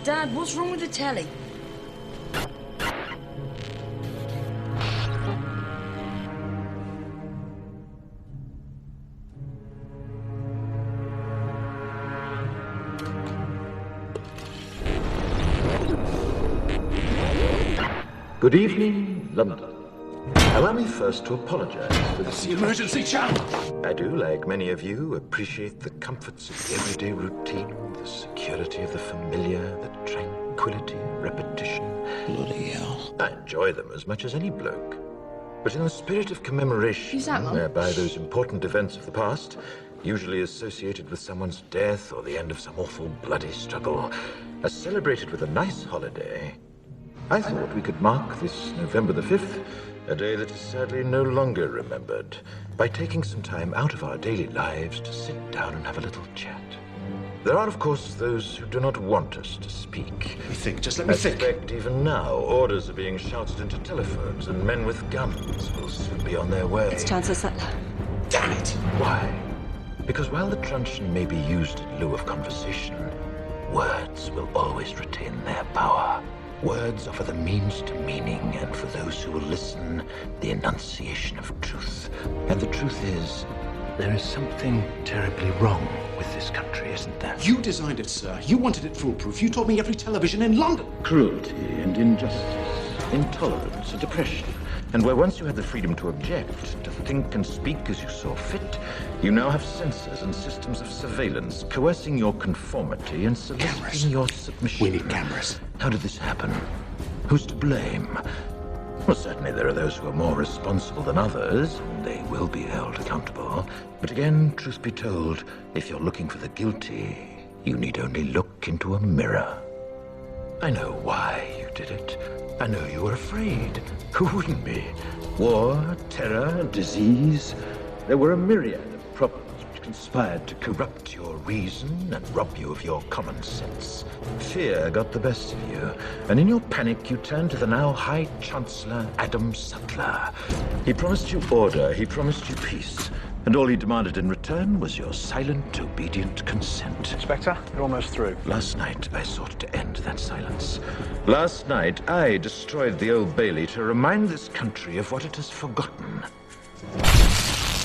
Dad, what's wrong with the telly? Good evening, London. Allow me first to apologize for this. The emergency channel! I do, like many of you, appreciate the comforts of the everyday routine, the security of the familiar, the tranquility of repetition. Bloody hell. I enjoy them as much as any bloke. But in the spirit of commemoration, Who's that, Mum? whereby those important events of the past, usually associated with someone's death or the end of some awful bloody struggle, are celebrated with a nice holiday, I thought we could mark this November the 5th, a day that is sadly no longer remembered, by taking some time out of our daily lives to sit down and have a little chat. There are, of course, those who do not want us to speak. Let me think, just let me I think. suspect even now, orders are being shouted into telephones, and men with guns will soon be on their way. It's Chancellor Sutler. Damn it! Why? Because while the truncheon may be used in lieu of conversation, words will always retain their power. Words offer the means to meaning, and for those who will listen, the enunciation of truth. And the truth is, there is something terribly wrong with this country, isn't there? You designed it, sir. You wanted it foolproof. You told me every television in London. Cruelty and injustice, intolerance and oppression. And where once you had the freedom to object, to think and speak as you saw fit, you now have censors and systems of surveillance coercing your conformity and soliciting Cameras. your submission. We need cameras. How did this happen? Who's to blame? Well, certainly there are those who are more responsible than others, and they will be held accountable. But again, truth be told, if you're looking for the guilty, you need only look into a mirror. I know why you did it. I know you were afraid. Who wouldn't be? War, terror, disease. There were a myriad of problems which conspired to corrupt your reason and rob you of your common sense. Fear got the best of you, and in your panic you turned to the now High Chancellor Adam Sutler. He promised you order, he promised you peace, and all he demanded in return was your silent, obedient consent. Inspector, you're almost through. Last night, I sought to end that silence. Last night, I destroyed the Old Bailey to remind this country of what it has forgotten.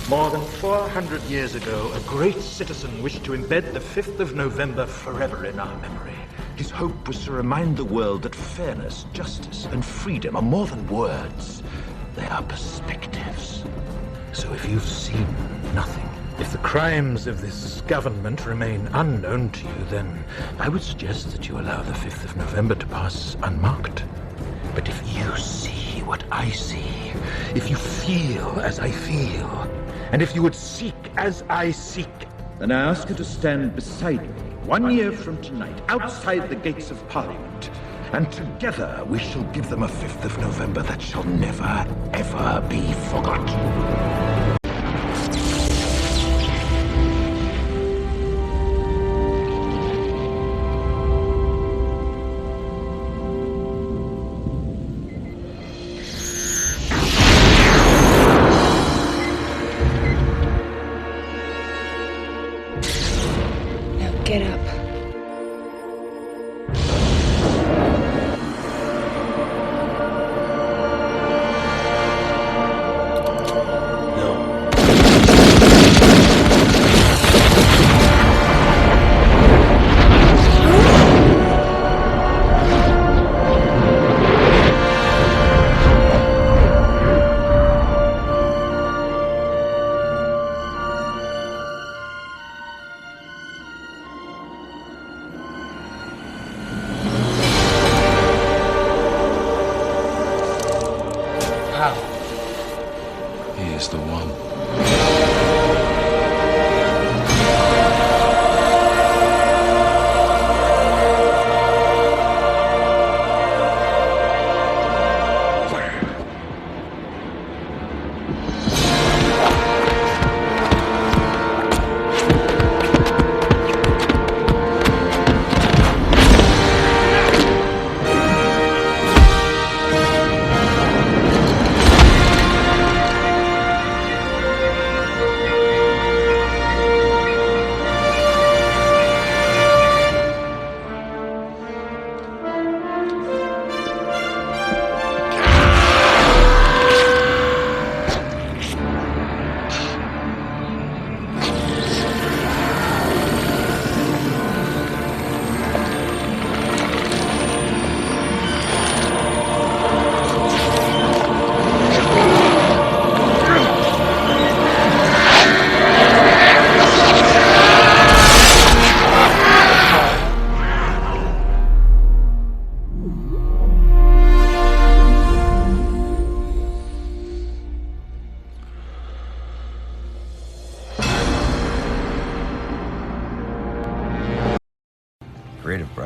More than 400 years ago, a great citizen wished to embed the 5th of November forever in our memory. His hope was to remind the world that fairness, justice, and freedom are more than words. They are perspectives. So if you've seen nothing, if the crimes of this government remain unknown to you, then I would suggest that you allow the 5th of November to pass unmarked. But if you see what I see, if you feel as I feel, and if you would seek as I seek, then I ask you to stand beside me 1 year from tonight, outside the gates of Parliament. And together we shall give them a 5th of November that shall never, ever be forgotten. Now get up. He is the one.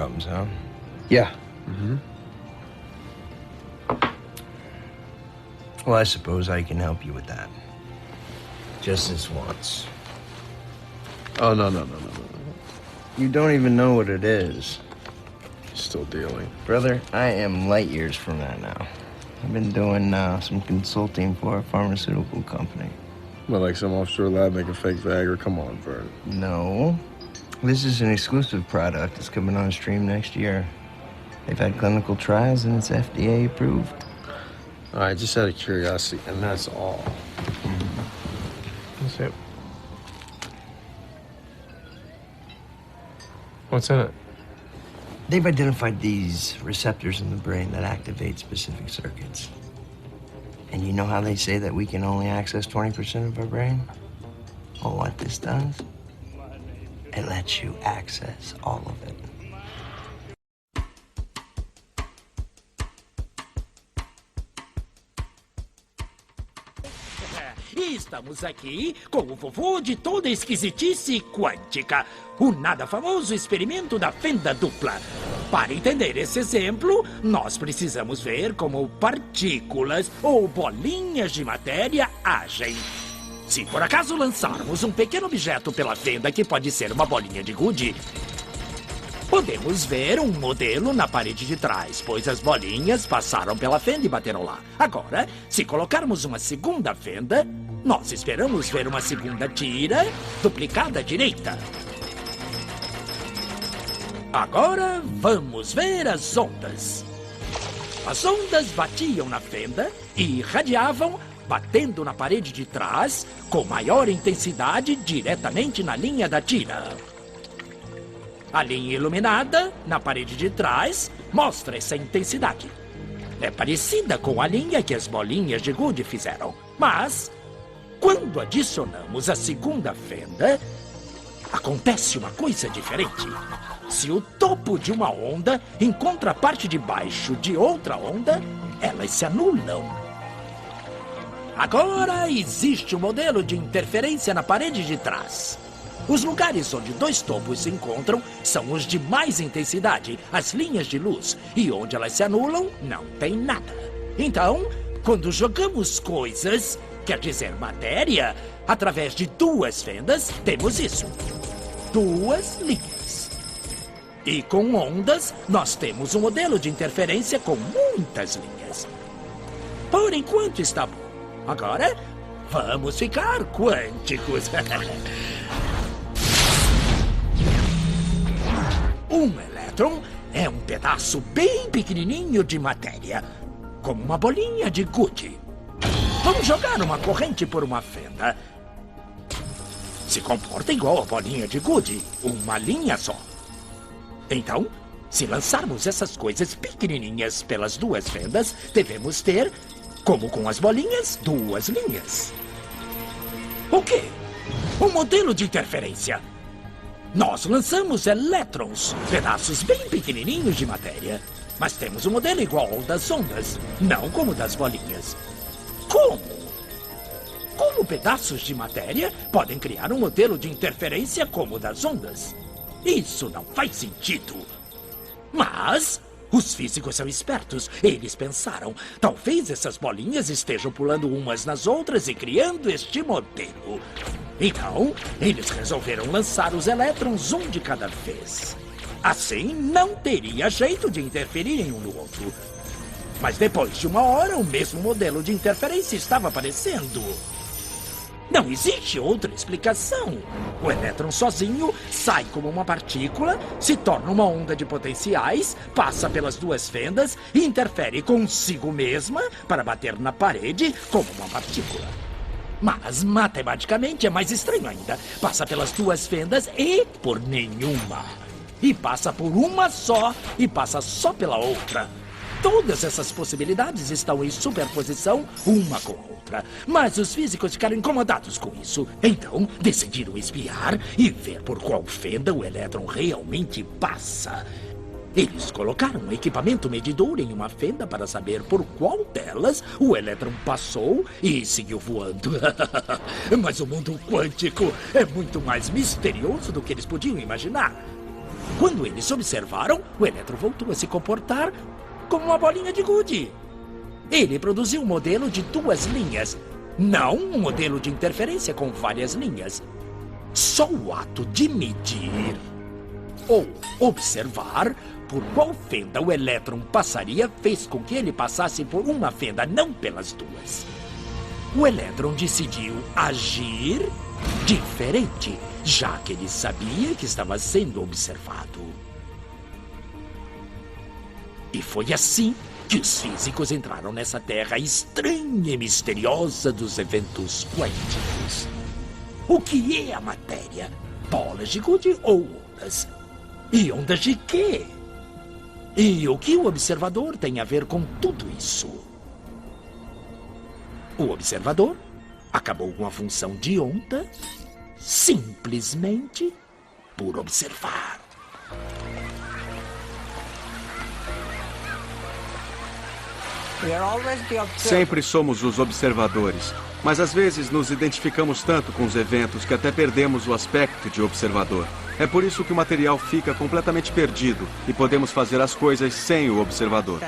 problems, huh? Yeah. Well, I suppose I can help you with that. Just this once. Oh, no. You don't even know what it is. Still dealing. Brother, I am light years from that now. I've been doing some consulting for a pharmaceutical company. Well, like some offshore lab making fake Viagra? Come on, Vern. No. This is an exclusive product. It's coming on stream next year. They've had clinical trials and it's FDA approved. All right, just out of curiosity, and that's all. That's it. What's in it? They've identified these receptors in the brain that activate specific circuits. And you know how they say that we can only access 20% of our brain? Well, what this does, it lets you access all of it. Estamos aqui com o vovô de toda esquisitice quântica, o nada famoso experimento da fenda dupla. Para entender esse exemplo, nós precisamos ver como partículas ou bolinhas de matéria agem. Se por acaso lançarmos um pequeno objeto pela fenda que pode ser uma bolinha de gude, podemos ver um modelo na parede de trás, pois as bolinhas passaram pela fenda e bateram lá. Agora, se colocarmos uma segunda fenda, nós esperamos ver uma segunda tira duplicada à direita. Agora, vamos ver as ondas. As ondas batiam na fenda e irradiavam, batendo na parede de trás, com maior intensidade diretamente na linha da tira. A linha iluminada, na parede de trás, mostra essa intensidade. É parecida com a linha que as bolinhas de gude fizeram. Mas, quando adicionamos a segunda fenda, acontece uma coisa diferente. Se o topo de uma onda encontra a parte de baixo de outra onda, elas se anulam. Agora existe um modelo de interferência na parede de trás. Os lugares onde dois topos se encontram são os de mais intensidade, as linhas de luz. E onde elas se anulam, não tem nada. Então, quando jogamos coisas, quer dizer matéria, através de duas fendas, temos isso. Duas linhas. E com ondas, nós temos um modelo de interferência com muitas linhas. Por enquanto está bom. Agora, vamos ficar quânticos. Um elétron é um pedaço bem pequenininho de matéria, como uma bolinha de gude. Vamos jogar uma corrente por uma fenda. Se comporta igual a bolinha de gude, uma linha só. Então, se lançarmos essas coisas pequenininhas pelas duas fendas, devemos ter, como com as bolinhas, duas linhas. O quê? Um modelo de interferência. Nós lançamos elétrons, pedaços bem pequenininhos de matéria. Mas temos um modelo igual ao das ondas, não como das bolinhas. Como? Como pedaços de matéria podem criar um modelo de interferência como o das ondas? Isso não faz sentido. Mas os físicos são espertos. Eles pensaram, talvez essas bolinhas estejam pulando umas nas outras e criando este modelo. Então, eles resolveram lançar os elétrons um de cada vez. Assim, não teria jeito de interferirem um no outro. Mas depois de uma hora, o mesmo modelo de interferência estava aparecendo. Não existe outra explicação. O elétron sozinho sai como uma partícula, se torna uma onda de potenciais, passa pelas duas fendas e interfere consigo mesma para bater na parede como uma partícula. Mas, matematicamente, é mais estranho ainda. Passa pelas duas fendas e por nenhuma. E passa por uma só e passa só pela outra. Todas essas possibilidades estão em superposição uma com a outra. Mas os físicos ficaram incomodados com isso. Então, decidiram espiar e ver por qual fenda o elétron realmente passa. Eles colocaram um equipamento medidor em uma fenda para saber por qual delas o elétron passou e seguiu voando. Mas o mundo quântico é muito mais misterioso do que eles podiam imaginar. Quando eles observaram, o elétron voltou a se comportar como uma bolinha de gude. Ele produziu um modelo de 2 linhas, não um modelo de interferência com várias linhas. Só o ato de medir ou observar por qual fenda o elétron passaria fez com que ele passasse por uma fenda, não pelas 2. O elétron decidiu agir diferente, já que ele sabia que estava sendo observado. E foi assim que os físicos entraram nessa terra estranha e misteriosa dos eventos quânticos. O que é a matéria? Bolas de gude ou ondas? E ondas de quê? E o que o observador tem a ver com tudo isso? O observador acabou com a função de onda simplesmente por observar. Sempre somos os observadores, mas às vezes nos identificamos tanto com os eventos que até perdemos o aspecto de observador. É por isso que o material fica completamente perdido e podemos fazer as coisas sem o observador.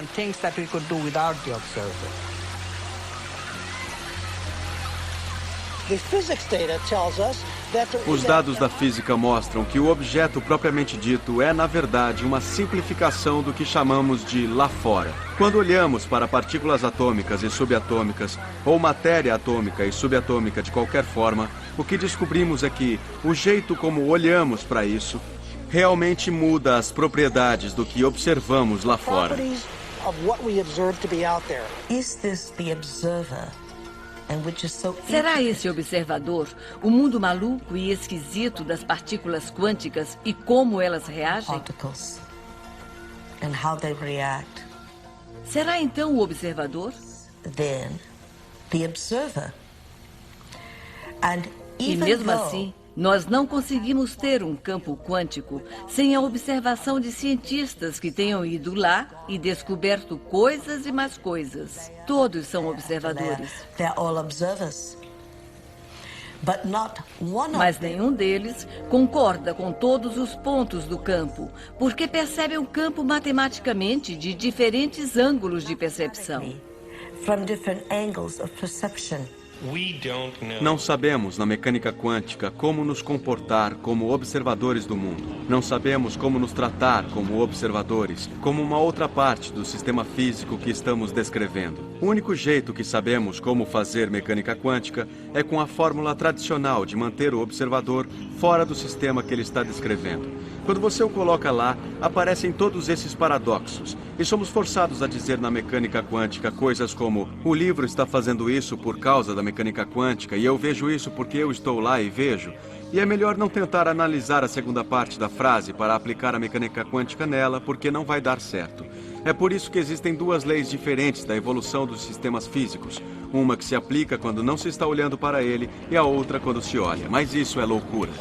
Os dados da física mostram que o objeto propriamente dito é, na verdade, uma simplificação do que chamamos de lá fora. Quando olhamos para partículas atômicas e subatômicas, ou matéria atômica e subatômica de qualquer forma, o que descobrimos é que o jeito como olhamos para isso realmente muda as propriedades do que observamos lá fora. Será esse observador o mundo maluco e esquisito das partículas quânticas e como elas reagem? Será então o observador? E mesmo assim, nós não conseguimos ter um campo quântico sem a observação de cientistas que tenham ido lá e descoberto coisas e mais coisas. Todos são observadores. Mas nenhum deles concorda com todos os pontos do campo, porque percebe o campo matematicamente de diferentes ângulos de percepção. Não sabemos, na mecânica quântica, como nos comportar como observadores do mundo. Não sabemos como nos tratar como observadores, como uma outra parte do sistema físico que estamos descrevendo. O único jeito que sabemos como fazer mecânica quântica é com a fórmula tradicional de manter o observador fora do sistema que ele está descrevendo. Quando você o coloca lá, aparecem todos esses paradoxos. E somos forçados a dizer na mecânica quântica coisas como: o livro está fazendo isso por causa da mecânica quântica e eu vejo isso porque eu estou lá e vejo. E é melhor não tentar analisar a segunda parte da frase para aplicar a mecânica quântica nela, porque não vai dar certo. É por isso que existem 2 leis diferentes da evolução dos sistemas físicos. Uma que se aplica quando não se está olhando para ele e a outra quando se olha. Mas isso é loucura.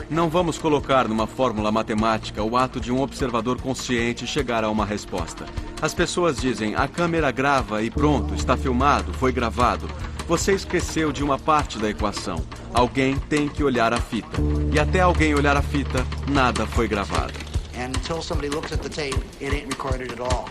Não vamos colocar numa fórmula matemática o ato de um observador consciente chegar a uma resposta. As pessoas dizem: a câmera grava e pronto, está filmado, foi gravado. Você esqueceu de uma parte da equação. Alguém tem que olhar a fita. E até alguém olhar a fita, nada foi gravado. Until somebody looks at the tape, it ain't recorded at all.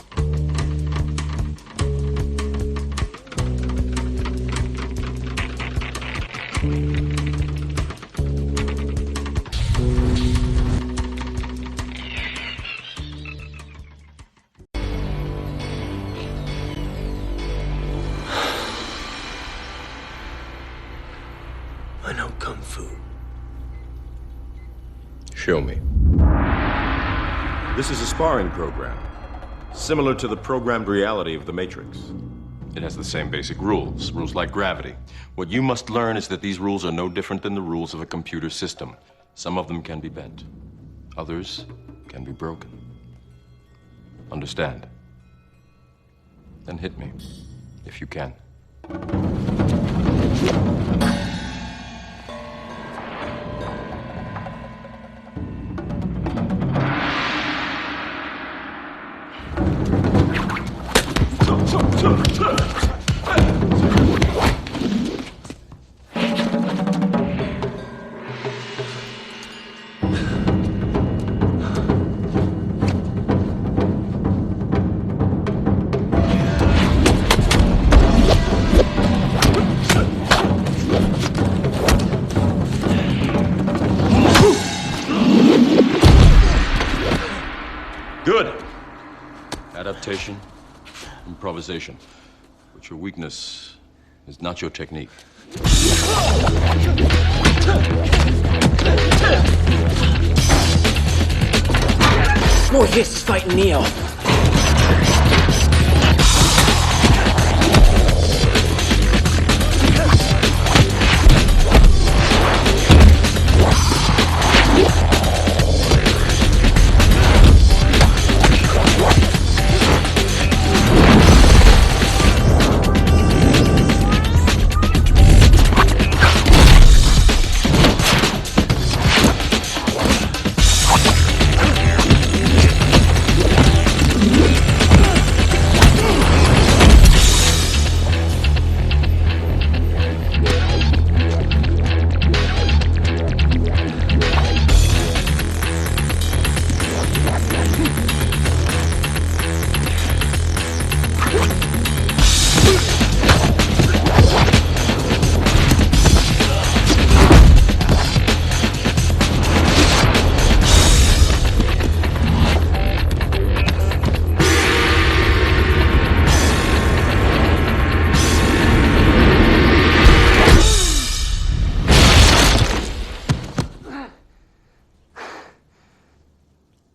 I know Kung Fu. Show me. This is a sparring program, similar to the programmed reality of the Matrix. It has the same basic rules, rules like gravity. What you must learn is that these rules are no different than the rules of a computer system. Some of them can be bent. Others can be broken. Understand? Then hit me, if you can. Experimentation, improvisation. But your weakness is not your technique. Morpheus is fighting Neo.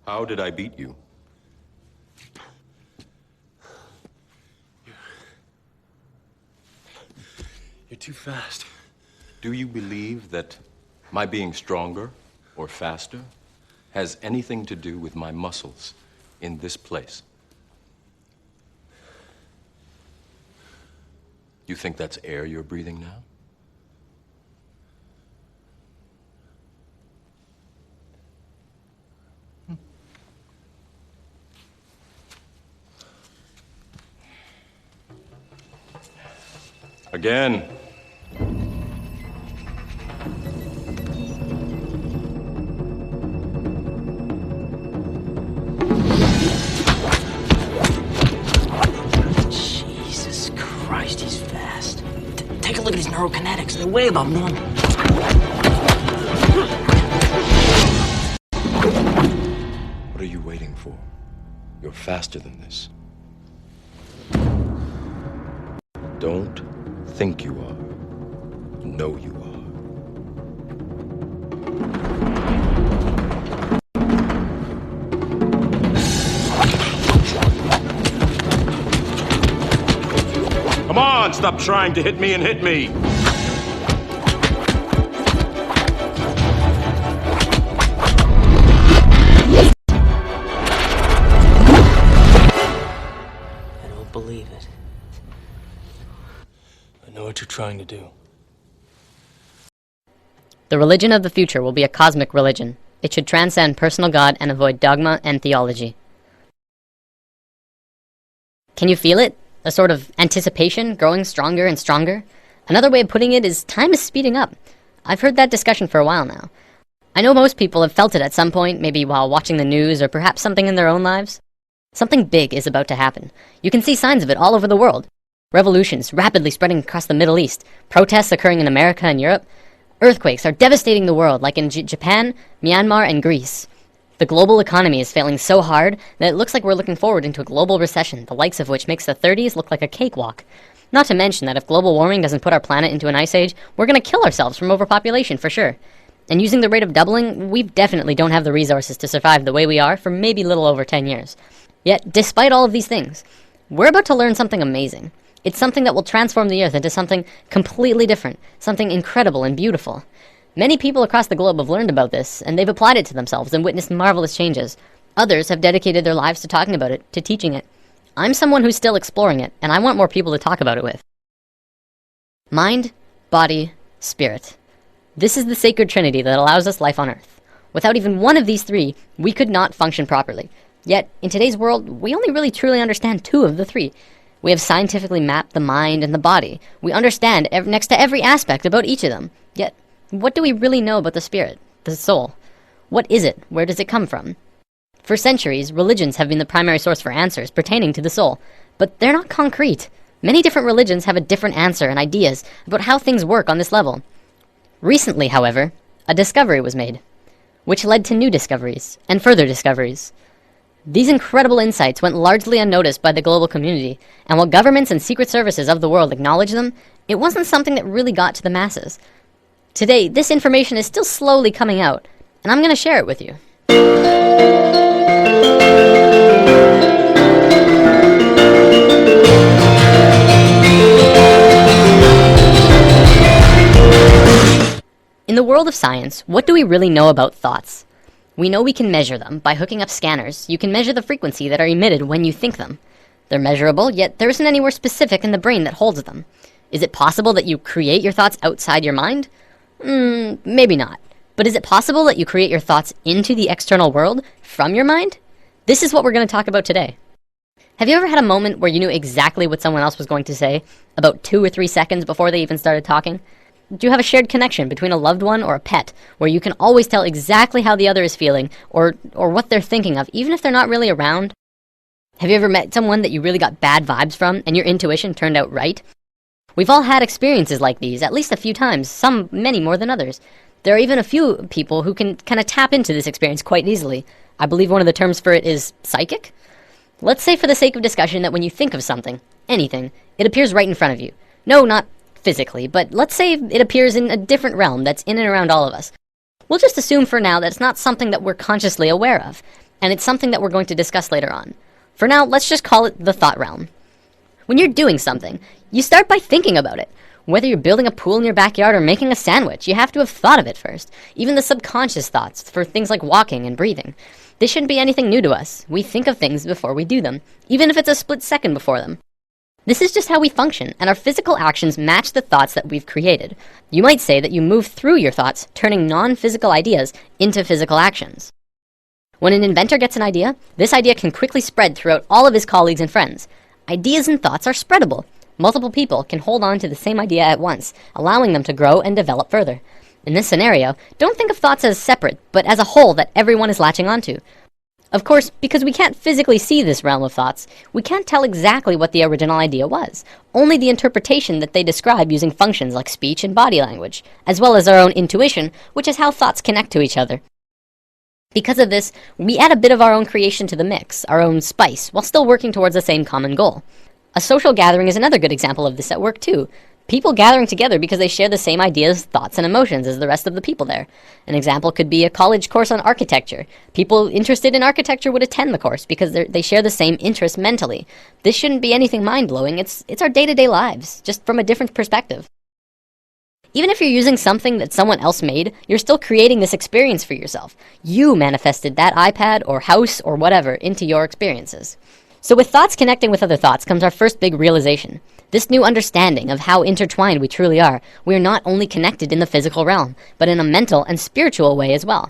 How did I beat you? You're too fast. Do you believe that my being stronger or faster has anything to do with my muscles in this place? You think that's air you're breathing now? Again. Jesus Christ, he's fast. Take a look at his neurokinetics. They're way above normal. What are you waiting for? You're faster than this. Don't think you are. Know you are. Come on, stop trying to hit me and hit me! I don't believe it. I know what you're trying to do. The religion of the future will be a cosmic religion. It should transcend personal God and avoid dogma and theology. Can you feel it? A sort of anticipation growing stronger and stronger? Another way of putting it is time is speeding up. I've heard that discussion for a while now. I know most people have felt it at some point, maybe while watching the news or perhaps something in their own lives. Something big is about to happen. You can see signs of it all over the world. Revolutions rapidly spreading across the Middle East, protests occurring in America and Europe. Earthquakes are devastating the world, like in Japan, Myanmar, and Greece. The global economy is failing so hard that it looks like we're looking forward into a global recession, the likes of which makes the 30s look like a cakewalk. Not to mention that if global warming doesn't put our planet into an ice age, we're going to kill ourselves from overpopulation for sure. And using the rate of doubling, we definitely don't have the resources to survive the way we are for maybe a little over 10 years. Yet, despite all of these things, we're about to learn something amazing. It's something that will transform the Earth into something completely different, something incredible and beautiful. Many people across the globe have learned about this, and they've applied it to themselves and witnessed marvelous changes. Others have dedicated their lives to talking about it, to teaching it. I'm someone who's still exploring it, and I want more people to talk about it with. Mind, body, spirit. This is the sacred trinity that allows us life on Earth. Without even one of these three, we could not function properly. Yet, in today's world, we only really truly understand two of the three. We have scientifically mapped the mind and the body. We understand next to every aspect about each of them. Yet, what do we really know about the spirit, the soul? What is it? Where does it come from? For centuries, religions have been the primary source for answers pertaining to the soul, but they're not concrete. Many different religions have a different answer and ideas about how things work on this level. Recently, however, a discovery was made, which led to new discoveries and further discoveries. These incredible insights went largely unnoticed by the global community, and while governments and secret services of the world acknowledged them, it wasn't something that really got to the masses. Today, this information is still slowly coming out, and I'm going to share it with you. In the world of science, what do we really know about thoughts? We know we can measure them. By hooking up scanners, you can measure the frequency that are emitted when you think them. They're measurable, yet there isn't anywhere specific in the brain that holds them. Is it possible that you create your thoughts outside your mind? Maybe not. But is it possible that you create your thoughts into the external world from your mind? This is what we're going to talk about today. Have you ever had a moment where you knew exactly what someone else was going to say, about 2 or 3 seconds before they even started talking? Do you have a shared connection between a loved one or a pet, where you can always tell exactly how the other is feeling, or what they're thinking of, even if they're not really around? Have you ever met someone that you really got bad vibes from, and your intuition turned out right? We've all had experiences like these, at least a few times, some many more than others. There are even a few people who can kind of tap into this experience quite easily. I believe one of the terms for it is psychic? Let's say for the sake of discussion that when you think of something, anything, it appears right in front of you. No, not physically, but let's say it appears in a different realm that's in and around all of us. We'll just assume for now that it's not something that we're consciously aware of, and it's something that we're going to discuss later on. For now, let's just call it the thought realm. When you're doing something, you start by thinking about it. Whether you're building a pool in your backyard or making a sandwich, you have to have thought of it first. Even the subconscious thoughts for things like walking and breathing. This shouldn't be anything new to us. We think of things before we do them, even if it's a split second before them. This is just how we function, and our physical actions match the thoughts that we've created. You might say that you move through your thoughts, turning non-physical ideas into physical actions. When an inventor gets an idea, this idea can quickly spread throughout all of his colleagues and friends. Ideas and thoughts are spreadable. Multiple people can hold on to the same idea at once, allowing them to grow and develop further. In this scenario, don't think of thoughts as separate, but as a whole that everyone is latching onto. Of course, because we can't physically see this realm of thoughts, we can't tell exactly what the original idea was, only the interpretation that they describe using functions like speech and body language, as well as our own intuition, which is how thoughts connect to each other. Because of this, we add a bit of our own creation to the mix, our own spice, while still working towards the same common goal. A social gathering is another good example of this at work too. People gathering together because they share the same ideas, thoughts, and emotions as the rest of the people there. An example could be a college course on architecture. People interested in architecture would attend the course because they share the same interest mentally. This shouldn't be anything mind-blowing. It's our day-to-day lives, just from a different perspective. Even if you're using something that someone else made, you're still creating this experience for yourself. You manifested that iPad or house or whatever into your experiences. So with thoughts connecting with other thoughts comes our first big realization. This new understanding of how intertwined we truly are. We are not only connected in the physical realm, but in a mental and spiritual way as well.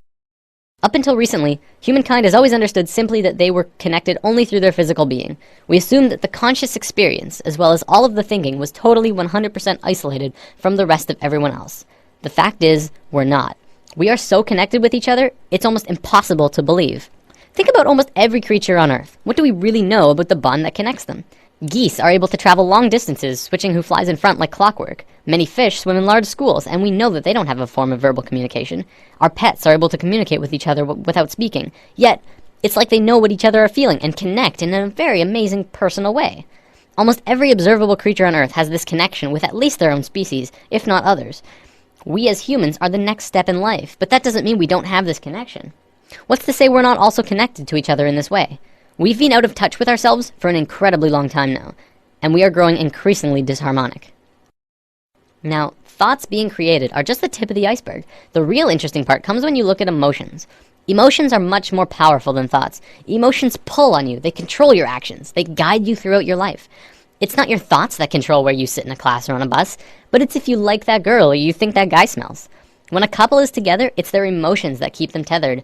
Up until recently, humankind has always understood simply that they were connected only through their physical being. We assumed that the conscious experience, as well as all of the thinking, was totally 100% isolated from the rest of everyone else. The fact is, we're not. We are so connected with each other, it's almost impossible to believe. Think about almost every creature on Earth. What do we really know about the bond that connects them? Geese are able to travel long distances, switching who flies in front like clockwork. Many fish swim in large schools, and we know that they don't have a form of verbal communication. Our pets are able to communicate with each other without speaking. Yet, it's like they know what each other are feeling and connect in a very amazing personal way. Almost every observable creature on Earth has this connection with at least their own species, if not others. We as humans are the next step in life, but that doesn't mean we don't have this connection. What's to say we're not also connected to each other in this way? We've been out of touch with ourselves for an incredibly long time now, and we are growing increasingly disharmonic. Now, thoughts being created are just the tip of the iceberg. The real interesting part comes when you look at emotions. Emotions are much more powerful than thoughts. Emotions pull on you, they control your actions, they guide you throughout your life. It's not your thoughts that control where you sit in a class or on a bus, but it's if you like that girl or you think that guy smells. When a couple is together, it's their emotions that keep them tethered.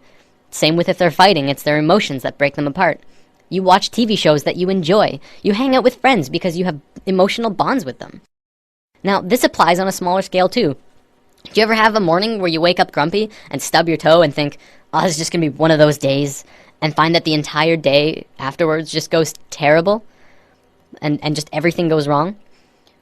Same with if they're fighting, it's their emotions that break them apart. You watch TV shows that you enjoy. You hang out with friends because you have emotional bonds with them. Now, this applies on a smaller scale too. Do you ever have a morning where you wake up grumpy and stub your toe and think, oh, this is just going to be one of those days, and find that the entire day afterwards just goes terrible and just everything goes wrong?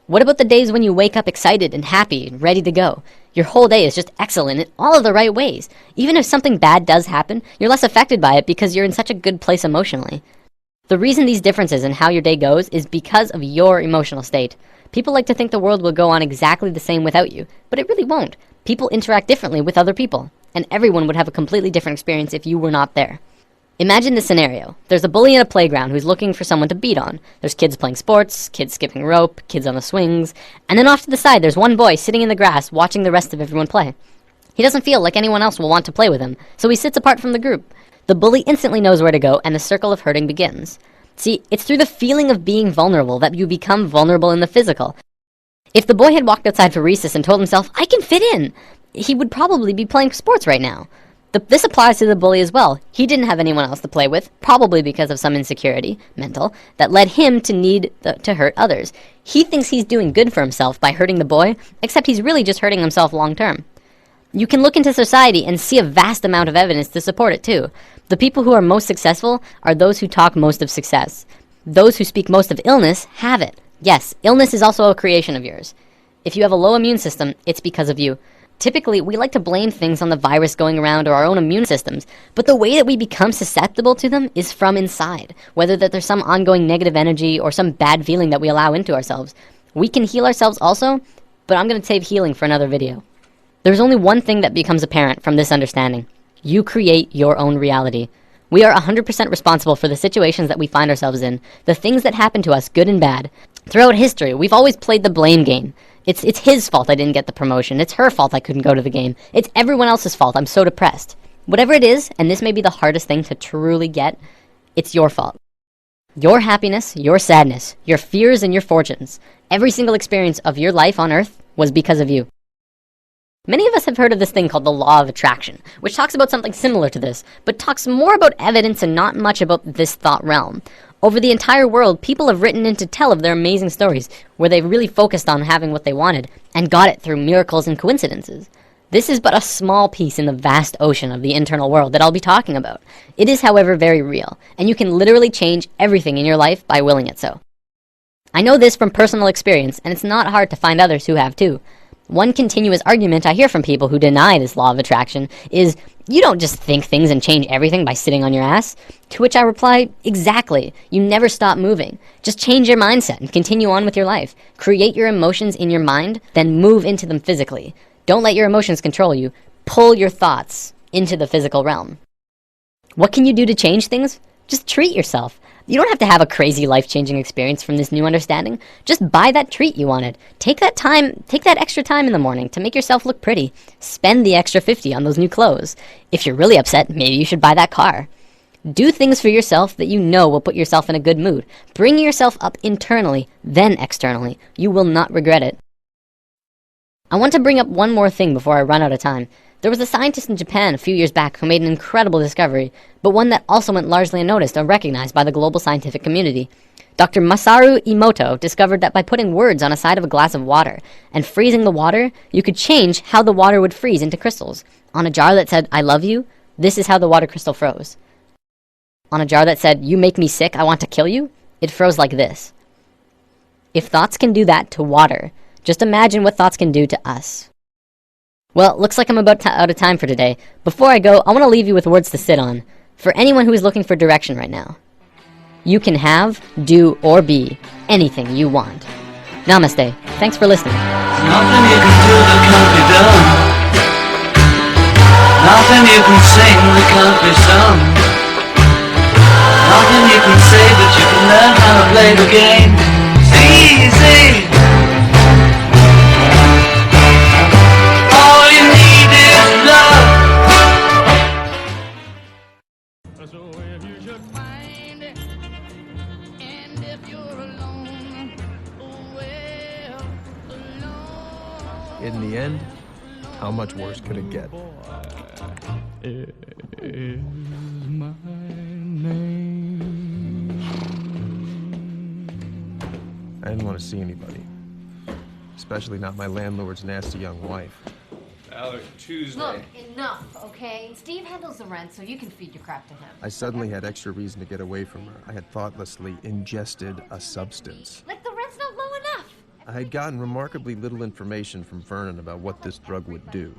What about the days when you wake up excited and happy and ready to go? Your whole day is just excellent in all of the right ways. Even if something bad does happen, you're less affected by it because you're in such a good place emotionally. The reason these differences in how your day goes is because of your emotional state. People like to think the world will go on exactly the same without you, but it really won't. People interact differently with other people, and everyone would have a completely different experience if you were not there. Imagine this scenario. There's a bully in a playground who's looking for someone to beat on. There's kids playing sports, kids skipping rope, kids on the swings, and then off to the side there's one boy sitting in the grass watching the rest of everyone play. He doesn't feel like anyone else will want to play with him, so he sits apart from the group. The bully instantly knows where to go, and the circle of hurting begins. See, it's through the feeling of being vulnerable that you become vulnerable in the physical. If the boy had walked outside for recess and told himself, I can fit in, he would probably be playing sports right now. This applies to the bully as well. He didn't have anyone else to play with, probably because of some insecurity, mental, that led him to need to hurt others. He thinks he's doing good for himself by hurting the boy, except he's really just hurting himself long term. You can look into society and see a vast amount of evidence to support it too. The people who are most successful are those who talk most of success. Those who speak most of illness have it. Yes, illness is also a creation of yours. If you have a low immune system, it's because of you. Typically, we like to blame things on the virus going around or our own immune systems, but the way that we become susceptible to them is from inside, whether that there's some ongoing negative energy or some bad feeling that we allow into ourselves. We can heal ourselves also, but I'm going to save healing for another video. There's only one thing that becomes apparent from this understanding. You create your own reality. We are 100% responsible for the situations that we find ourselves in, the things that happen to us, good and bad. Throughout history, we've always played the blame game. It's his fault I didn't get the promotion. It's her fault I couldn't go to the game. It's everyone else's fault. I'm so depressed. Whatever it is, and this may be the hardest thing to truly get, it's your fault. Your happiness, your sadness, your fears, and your fortunes. Every single experience of your life on Earth was because of you. Many of us have heard of this thing called the law of attraction, which talks about something similar to this, but talks more about evidence and not much about this thought realm. Over the entire world, people have written in to tell of their amazing stories, where they've really focused on having what they wanted, and got it through miracles and coincidences. This is but a small piece in the vast ocean of the internal world that I'll be talking about. It is, however, very real, and you can literally change everything in your life by willing it so. I know this from personal experience, and it's not hard to find others who have too. One continuous argument I hear from people who deny this law of attraction is, you don't just think things and change everything by sitting on your ass. To which I reply, exactly. You never stop moving. Just change your mindset and continue on with your life. Create your emotions in your mind, then move into them physically. Don't let your emotions control you. Pull your thoughts into the physical realm. What can you do to change things? Just treat yourself. You don't have to have a crazy life-changing experience from this new understanding. Just buy that treat you wanted. Take that extra time in the morning to make yourself look pretty. Spend the extra $50 on those new clothes. If you're really upset, maybe you should buy that car. Do things for yourself that you know will put yourself in a good mood. Bring yourself up internally, then externally. You will not regret it. I want to bring up one more thing before I run out of time. There was a scientist in Japan a few years back who made an incredible discovery, but one that also went largely unnoticed or recognized by the global scientific community. Dr. Masaru Emoto discovered that by putting words on a side of a glass of water and freezing the water, you could change how the water would freeze into crystals. On a jar that said, I love you, this is how the water crystal froze. On a jar that said, you make me sick, I want to kill you, it froze like this. If thoughts can do that to water, just imagine what thoughts can do to us. Well, looks like I'm about out of time for today. Before I go, I want to leave you with words to sit on. For anyone who is looking for direction right now. You can have, do, or be anything you want. Namaste. Thanks for listening. Nothing you can do that can't be done. Nothing you can sing that can't be sung. Nothing you can say, but you can learn how to play the game. It's easy. In the end, how much worse could it get? Is my name. I didn't want to see anybody. Especially not my landlord's nasty young wife. Alex, Tuesday. Look, enough, okay? Steve handles the rent, so you can feed your crap to him. I suddenly had extra reason to get away from her. I had thoughtlessly ingested a substance. Like the rent's not low enough. I had gotten remarkably little information from Vernon about what this drug would do.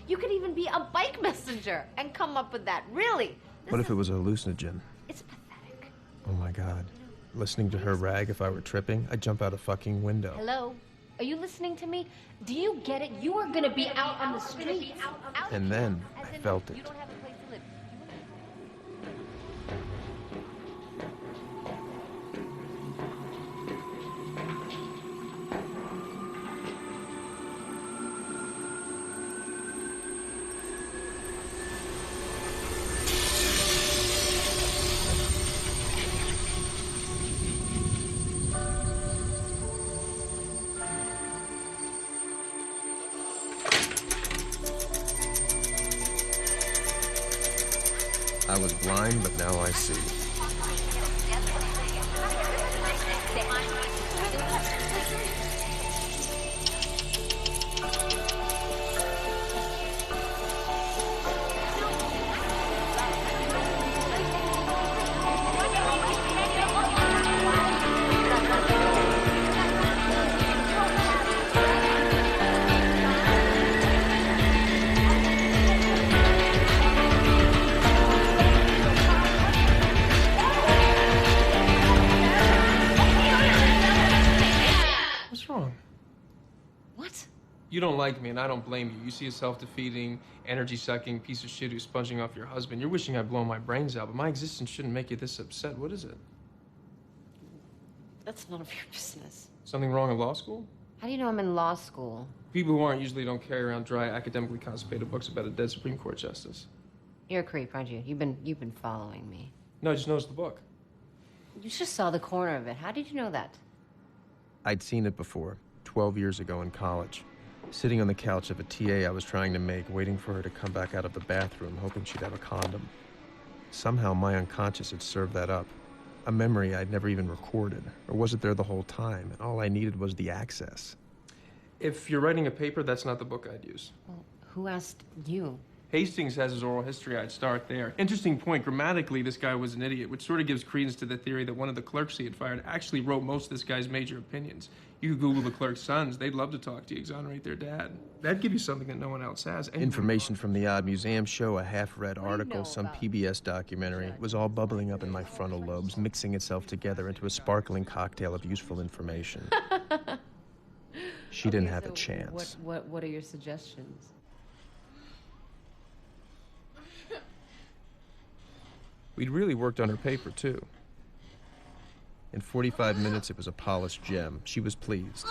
You could even be a bike messenger and come up with that. Really? What if it was a hallucinogen? It's pathetic. Oh my God. Listening to her rag if I were tripping, I'd jump out a fucking window. Hello? Are you listening to me? Do you get it? You are going to be out on the streets. And then I felt it. You don't have a place to live. I was blind, but now I see. You don't like me, and I don't blame you. You see a self-defeating, energy-sucking piece of shit who's sponging off your husband. You're wishing I'd blow my brains out, but my existence shouldn't make you this upset. What is it? That's none of your business. Something wrong in law school? How do you know I'm in law school? People who aren't usually don't carry around dry, academically constipated books about a dead Supreme Court justice. You're a creep, aren't you? You've been following me. No, I just noticed the book. You just saw the corner of it. How did you know that? I'd seen it before, 12 years ago in college. Sitting on the couch of a TA I was trying to make, waiting for her to come back out of the bathroom, hoping she'd have a condom. Somehow my unconscious had served that up. A memory I'd never even recorded. Or was it there the whole time, and all I needed was the access? If you're writing a paper, that's not the book I'd use. Well, who asked you? Hastings has his oral history. I'd start there. Interesting point. Grammatically, this guy was an idiot, which sort of gives credence to the theory that one of the clerks he had fired actually wrote most of this guy's major opinions. You could Google the clerk's sons. They'd love to talk to you, exonerate their dad. That'd give you something that no one else has. Information from the Odd Museum show, a half-read article, some PBS documentary. It was all bubbling up in my frontal lobes, mixing itself together into a sparkling cocktail of useful information. She didn't have a chance. What are your suggestions? We'd really worked on her paper, too. In 45 minutes, it was a polished gem. She was pleased.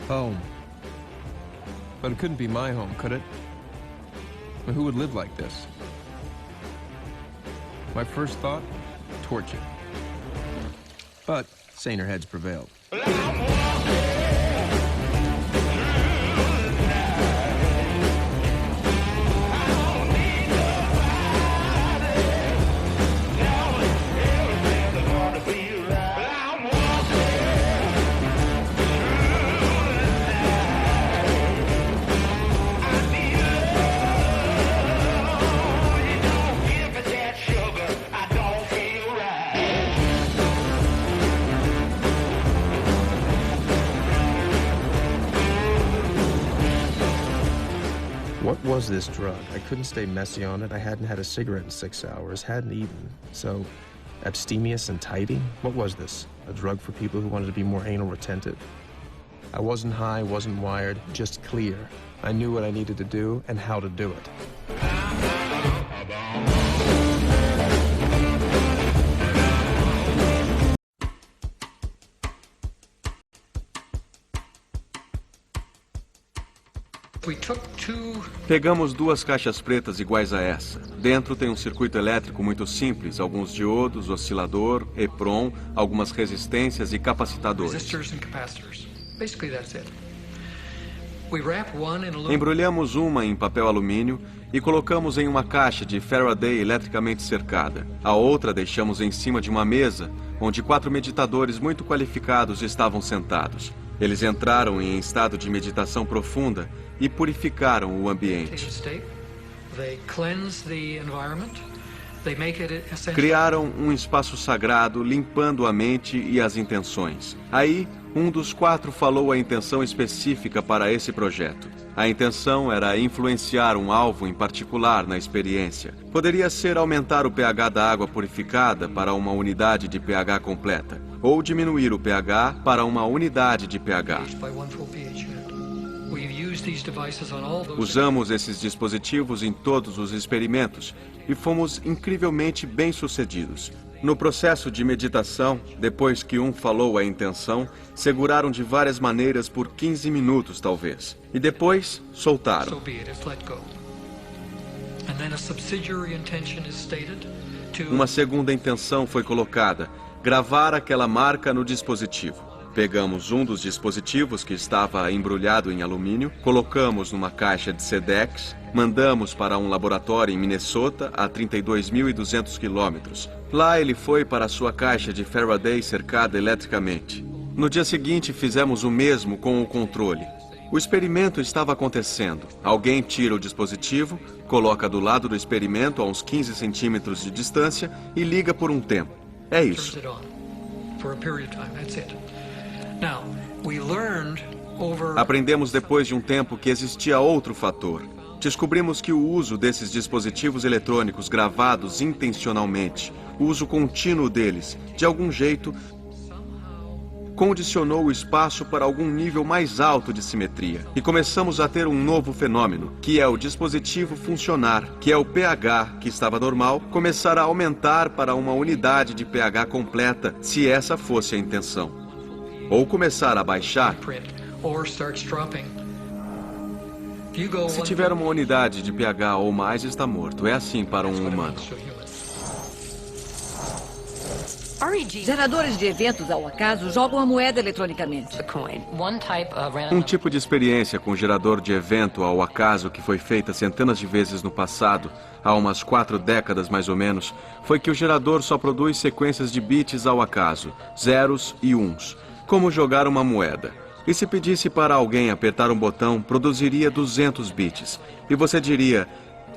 Home. But it couldn't be my home, could it? But who would live like this? My first thought, torture. But saner heads prevailed. What was this drug? I couldn't stay messy on it. I hadn't had a cigarette in 6 hours, hadn't eaten. So, abstemious and tidy? What was this? A drug for people who wanted to be more anal retentive? I wasn't high, wasn't wired, just clear. I knew what I needed to do and how to do it. Pegamos duas caixas pretas iguais a essa. Dentro tem um circuito elétrico muito simples, alguns diodos, oscilador, EPROM, algumas resistências e capacitadores. Embrulhamos uma em papel alumínio e colocamos em uma caixa de Faraday eletricamente cercada. A outra deixamos em cima de uma mesa, onde 4 meditadores muito qualificados estavam sentados. Eles entraram em estado de meditação profunda e purificaram o ambiente. Criaram um espaço sagrado, limpando a mente e as intenções. Aí, um dos 4 falou a intenção específica para esse projeto. A intenção era influenciar um alvo em particular na experiência. Poderia ser aumentar o pH da água purificada para uma unidade de pH completa, ou diminuir o pH para uma unidade de pH. Usamos esses dispositivos em todos os experimentos e fomos incrivelmente bem-sucedidos. No processo de meditação, depois que um falou a intenção, seguraram de várias maneiras por 15 minutos, talvez. E depois, soltaram. Uma segunda intenção foi colocada: gravar aquela marca no dispositivo. Pegamos um dos dispositivos que estava embrulhado em alumínio, colocamos numa caixa de Sedex, mandamos para um laboratório em Minnesota, a 32.200 quilômetros. Lá ele foi para sua caixa de Faraday cercada eletricamente. No dia seguinte fizemos o mesmo com o controle. O experimento estava acontecendo. Alguém tira o dispositivo, coloca do lado do experimento a uns 15 centímetros de distância e liga por um tempo. É isso. Aprendemos depois de um tempo que existia outro fator. Descobrimos que o uso desses dispositivos eletrônicos gravados intencionalmente, o uso contínuo deles, de algum jeito, condicionou o espaço para algum nível mais alto de simetria. E começamos a ter um novo fenômeno, que é o dispositivo funcionar, que é o pH, que estava normal, começar a aumentar para uma unidade de pH completa, se essa fosse a intenção. Ou começar a baixar. Se tiver uma unidade de pH ou mais, está morto. É assim para um humano. Geradores de eventos ao acaso jogam a moeda eletronicamente. Um tipo de experiência com gerador de evento ao acaso que foi feita centenas de vezes no passado, há umas 4 décadas mais ou menos, foi que o gerador só produz sequências de bits ao acaso, zeros e uns, como jogar uma moeda. E se pedisse para alguém apertar um botão, produziria 200 bits. E você diria,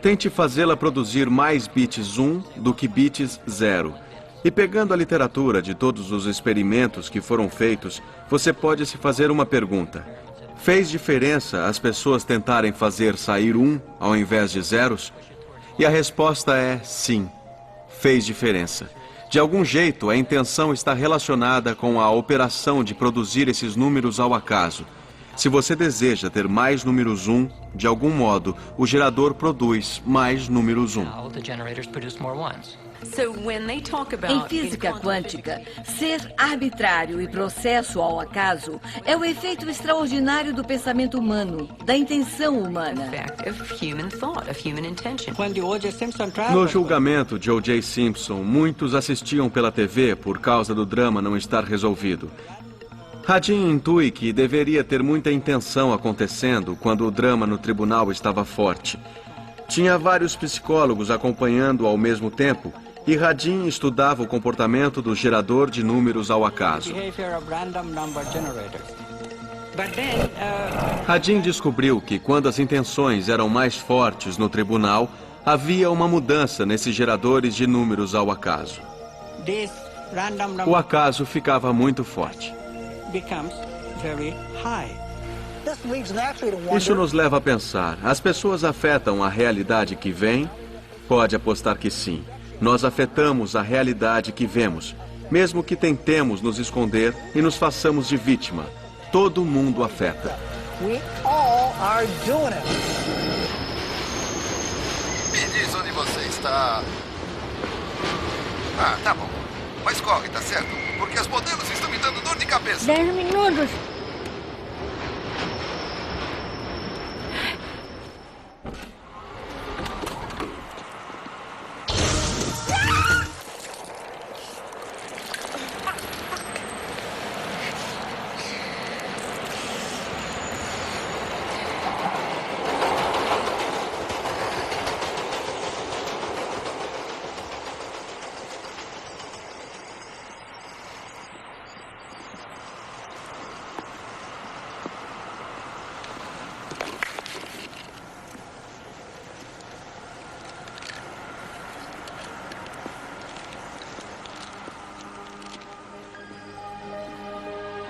tente fazê-la produzir mais bits 1 do que bits 0. E pegando a literatura de todos os experimentos que foram feitos, você pode se fazer uma pergunta. Fez diferença as pessoas tentarem fazer sair 1 ao invés de zeros? E a resposta é sim, fez diferença. De algum jeito, a intenção está relacionada com a operação de produzir esses números ao acaso. Se você deseja ter mais números 1, de algum modo, o gerador produz mais números 1. Em física quântica, ser arbitrário e processo ao acaso é o efeito extraordinário do pensamento humano, da intenção humana. No julgamento de O.J. Simpson, muitos assistiam pela TV por causa do drama não estar resolvido. Radin intui que deveria ter muita intenção acontecendo quando o drama no tribunal estava forte. Tinha vários psicólogos acompanhando ao mesmo tempo, e Radin estudava o comportamento do gerador de números ao acaso. Radin descobriu que quando as intenções eram mais fortes no tribunal, havia uma mudança nesses geradores de números ao acaso. O acaso ficava muito forte. Isso nos leva a pensar, as pessoas afetam a realidade que vem? Pode apostar que sim. Nós afetamos a realidade que vemos, mesmo que tentemos nos esconder e nos façamos de vítima. Todo mundo afeta. We all are doing it. Me diz onde você está. Ah, tá bom. Mas corre, tá certo? Porque as modelos estão me dando dor de cabeça. 10 minutos.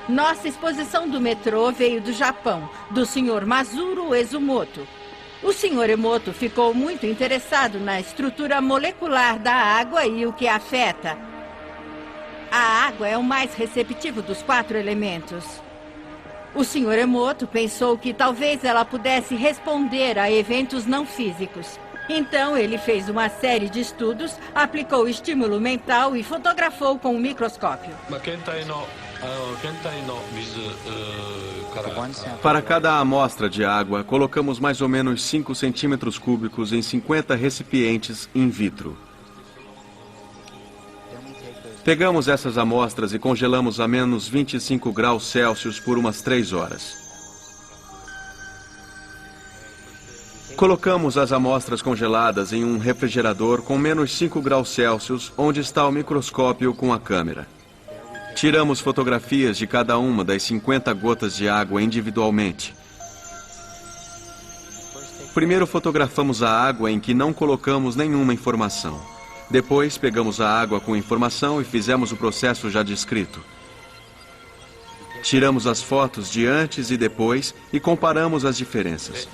Nossa exposição do metrô veio do Japão, do Sr. Masuro Ezumoto. O Sr. Emoto ficou muito interessado na estrutura molecular da água e o que a afeta. A água é o mais receptivo dos 4 elementos. O Sr. Emoto pensou que talvez ela pudesse responder a eventos não físicos. Então, ele fez uma série de estudos, aplicou estímulo mental e fotografou com um microscópio. Para cada amostra de água, colocamos mais ou menos 5 centímetros cúbicos em 50 recipientes in vitro. Pegamos essas amostras e congelamos a menos 25 graus Celsius por umas 3 horas. Colocamos as amostras congeladas em um refrigerador com menos 5 graus Celsius, onde está o microscópio com a câmera. Tiramos fotografias de cada uma das 50 gotas de água individualmente. Primeiro fotografamos a água em que não colocamos nenhuma informação. Depois pegamos a água com informação e fizemos o processo já descrito. Tiramos as fotos de antes e depois e comparamos as diferenças.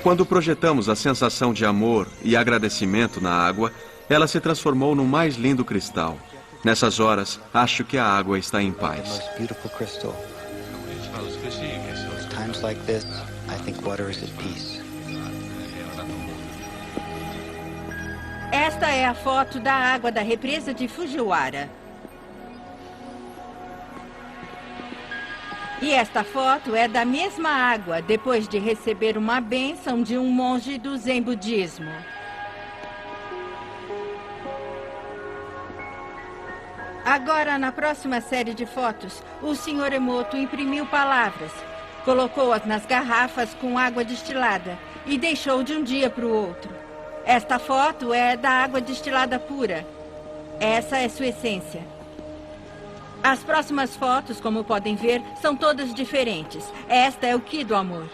Quando projetamos a sensação de amor e agradecimento na água, ela se transformou no mais lindo cristal. Nessas horas, acho que a água está em paz. Esta é a foto da água da represa de Fujiwara. E esta foto é da mesma água, depois de receber uma bênção de um monge do Zen budismo. Agora, na próxima série de fotos, o Sr. Emoto imprimiu palavras, colocou-as nas garrafas com água destilada e deixou de um dia para o outro. Esta foto é da água destilada pura. Essa é sua essência. As próximas fotos, como podem ver, são todas diferentes. Esta é o Ki do amor.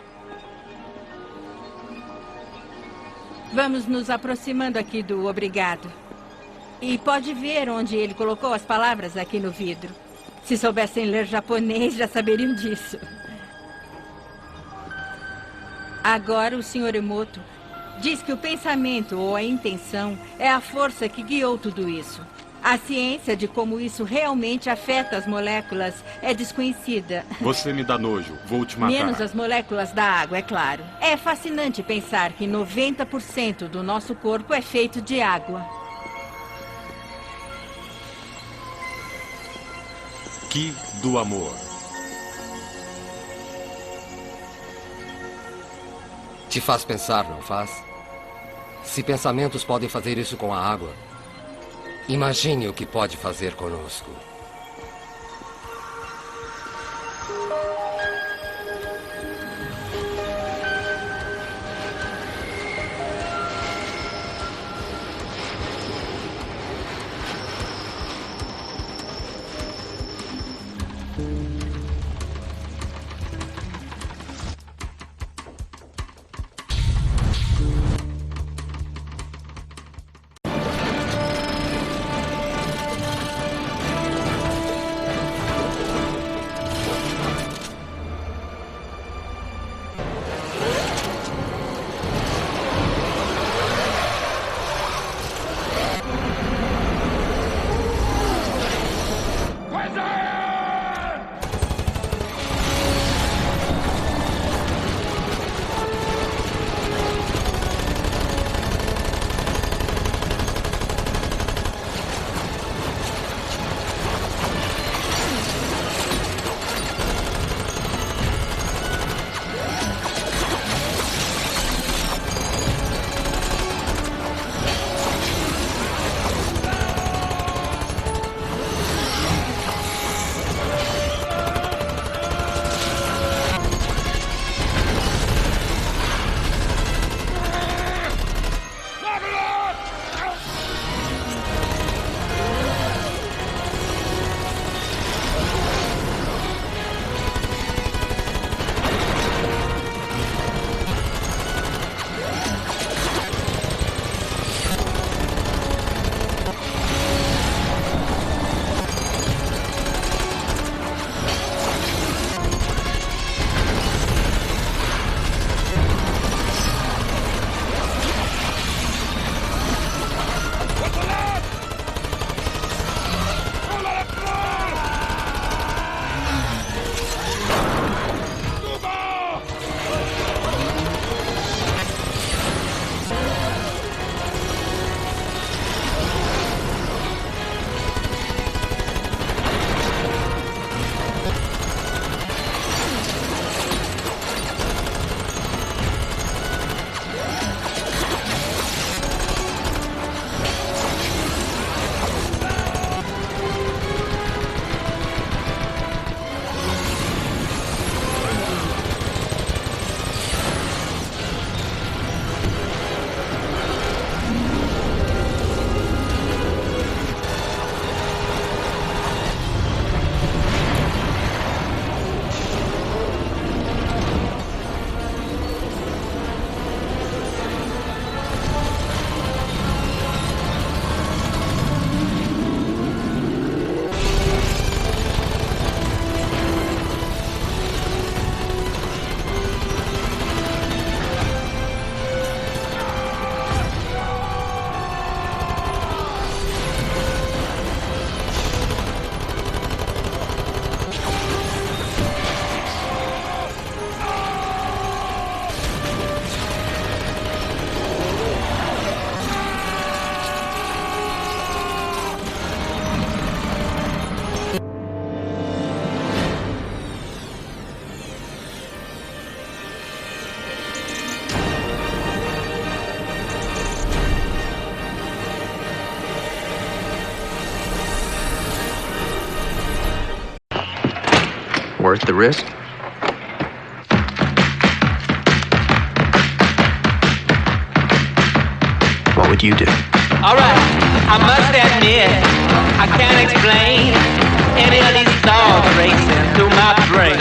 Vamos nos aproximando aqui do obrigado. E pode ver onde ele colocou as palavras aqui no vidro. Se soubessem ler japonês, já saberiam disso. Agora o Sr. Emoto diz que o pensamento ou a intenção é a força que guiou tudo isso. A ciência de como isso realmente afeta as moléculas é desconhecida. Você me dá nojo. Vou te matar. Menos as moléculas da água, é claro. É fascinante pensar que 90% do nosso corpo é feito de água. Ki do amor. Te faz pensar, não faz? Se pensamentos podem fazer isso com a água, imagine o que pode fazer conosco. worth the risk. What would you do? All right, I must admit, I can't explain any of these thoughts racing through my brain.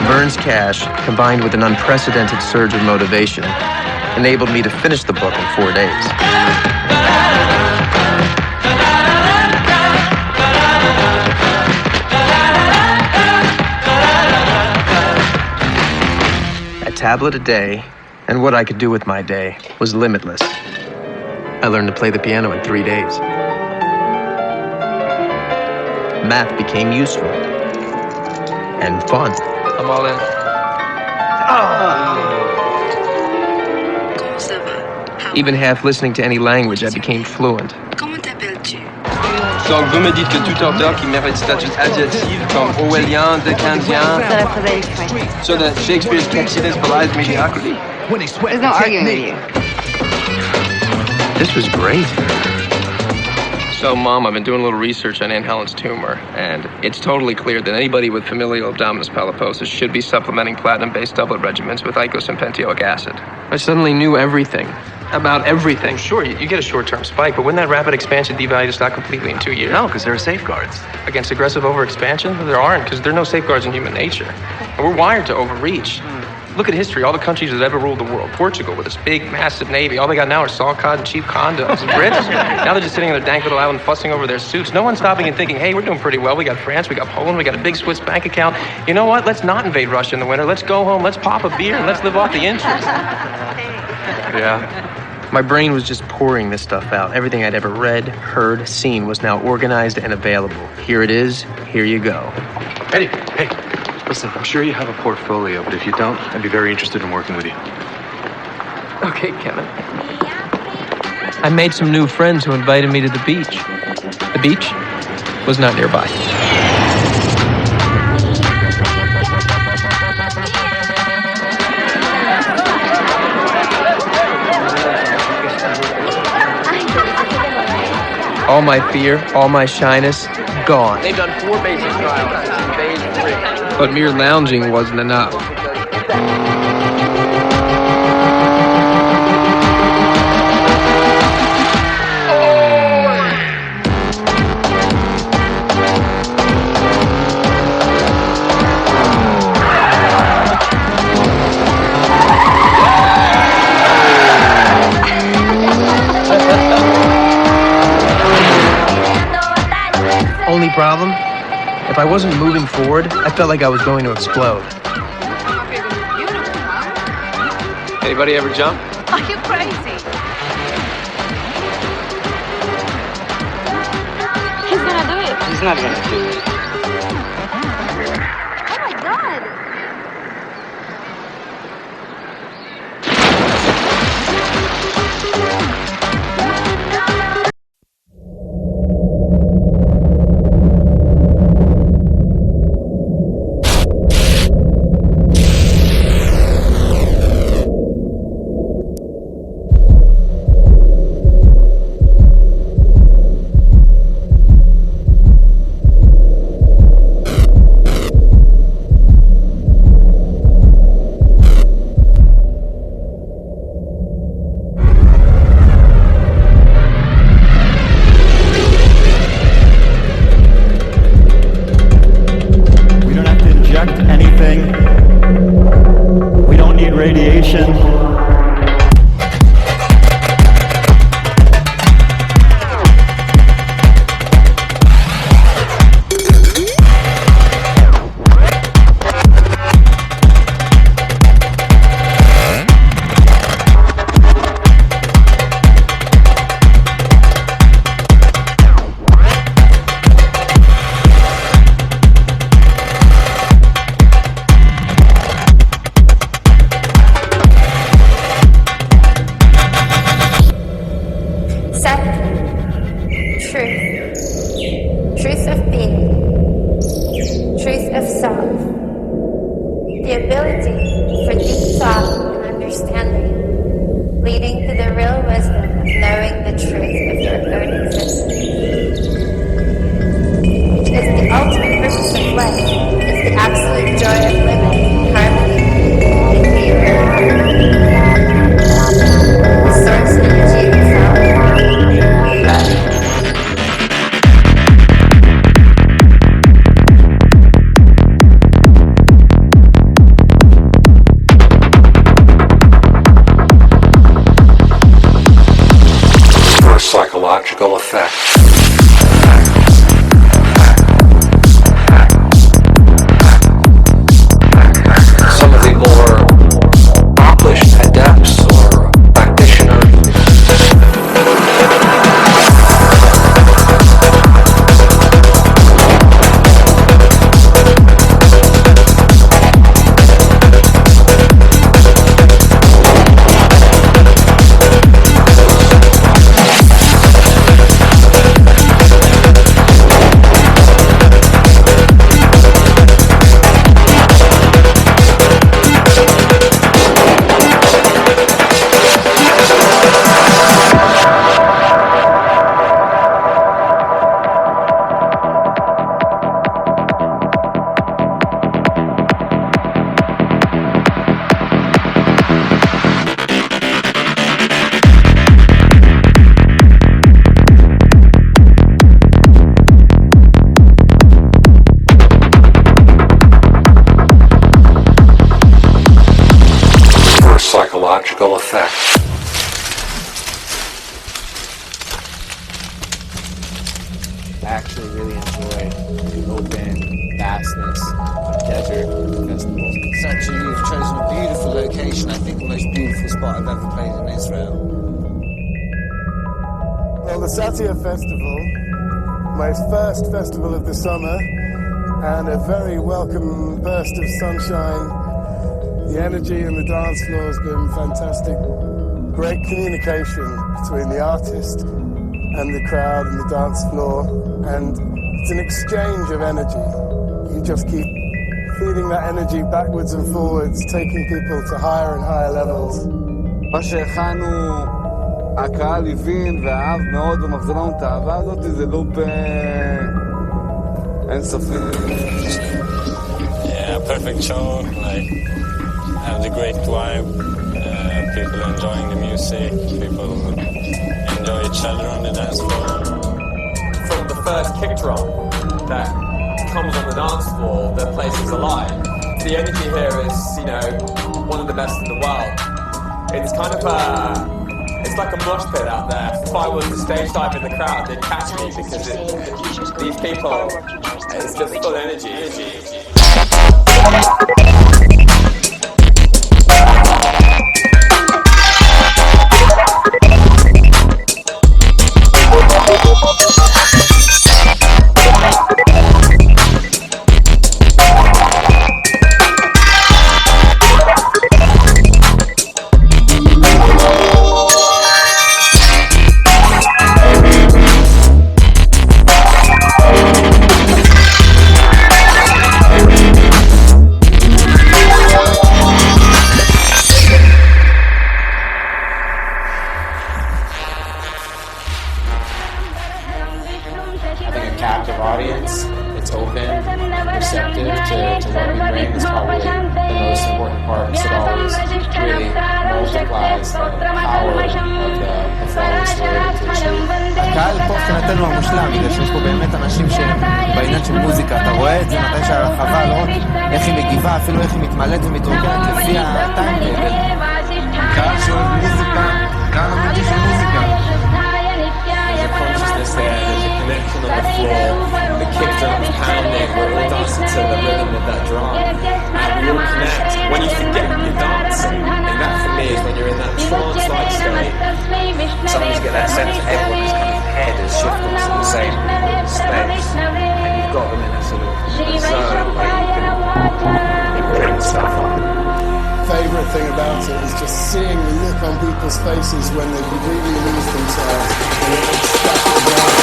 Vern's cash, combined with an unprecedented surge of motivation, enabled me to finish the book in 4 days. A tablet a day, and what I could do with my day was limitless. I learned to play the piano in 3 days. Math became useful and fun. I'm all in. Even half listening to any language, I became fluent. Donc vous me dites que tout auteur qui mérite statut adjectif comme orwellien, dickensien, so that Shakespeare's catchiness belies mediocrity. There's no arguing with you. This was great. So, Mom, I've been doing a little research on Aunt Helen's tumor, and it's totally clear that anybody with familial abdominis polyposis should be supplementing platinum-based doublet regimens with icos and penteoic acid. I suddenly knew everything. About everything. Sure, you get a short-term spike, but wouldn't that rapid expansion devalue the stock completely in 2 years? No, because there are safeguards. Against aggressive overexpansion? There aren't, because there are no safeguards in human nature. And we're wired to overreach. Look at history. All the countries that ever ruled the world. Portugal with its big, massive navy. All they got now are saw cod and cheap condoms. The Brits, now they're just sitting on their dank little island fussing over their suits. No one's stopping and thinking, hey, we're doing pretty well. We got France, we got Poland, we got a big Swiss bank account. You know what? Let's not invade Russia in the winter. Let's go home, let's pop a beer, and let's live off the interest. Yeah. My brain was just pouring this stuff out. Everything I'd ever read, heard, seen was now organized and available. Here it is. Here you go. Eddie, hey. Listen, I'm sure you have a portfolio, but if you don't, I'd be very interested in working with you. Okay, Kevin. I made some new friends who invited me to the beach. The beach was not nearby. All my fear, all my shyness, gone. They've done 4 basic trials. Phase 3. But mere lounging wasn't enough. Only problem? If I wasn't moving forward, I felt like I was going to explode. Anybody ever jump? Are you crazy? He's gonna do it. He's not gonna do it. Oh my God. We don't need radiation. ability for deep thought and understanding, leading to the real wisdom of knowing the truth of your own existence. Because the ultimate purpose of life is the absolute joy of living, harmony, and being your heart. The source energy itself, love. Psychological effects. Some of the more accomplished adepts or practitioners psychological effects. I actually really enjoy the open vastness of desert festivals. Actually, you've chosen a beautiful location. I think the most beautiful spot I've ever played in Israel. Well, the Satya Festival, my first festival of the summer, and a very welcome burst of sunshine. The energy in the dance floor has been fantastic. Great communication between the artist and the crowd and the dance floor. And it's an exchange of energy. You just keep feeding that energy backwards and forwards, taking people to higher and higher levels. מה שהכנו, הקהל הבין ואהב מאוד ומחזיר לנו את האהבה הזאת, זה לופ אינסופי. Yeah, perfect show. Like, have the great vibe. People enjoying the music. People enjoy each other on the dance floor. From the first kick drum that comes on the dance floor, the place is alive. The energy here is, you know, one of the best in the world. It's kind of it's like a mosh pit out there. If I was to stage dive in the crowd, they'd catch me because these people, it's just full energy. הקהל פה מבחינתנו המושלם, בגלל שיש פה באמת אנשים שהם בעניין של מוזיקה, אתה רואה את זה מתי שהרחבה, לא רק איך היא מגיבה, אפילו איך היא מתמלאת ומתרוקנת לפי הטיימטייבל. קהל שאוהב מוזיקה, קהל אמיתי של מוזיקה. There's a consciousness there, there's a connection on the floor, the kick drum's pounding, we're all dancing to the rhythm of that drum, and we all connect. When you forget you're dancing, and that for me is when you're in that trance-like state. Sometimes you get that sense that everyone's kind of head is shifting to the same space, and you've got them in a sort of zone where you can bring stuff up. Favorite thing about it is just seeing the look on people's faces when they completely lose themselves and they're stuck together.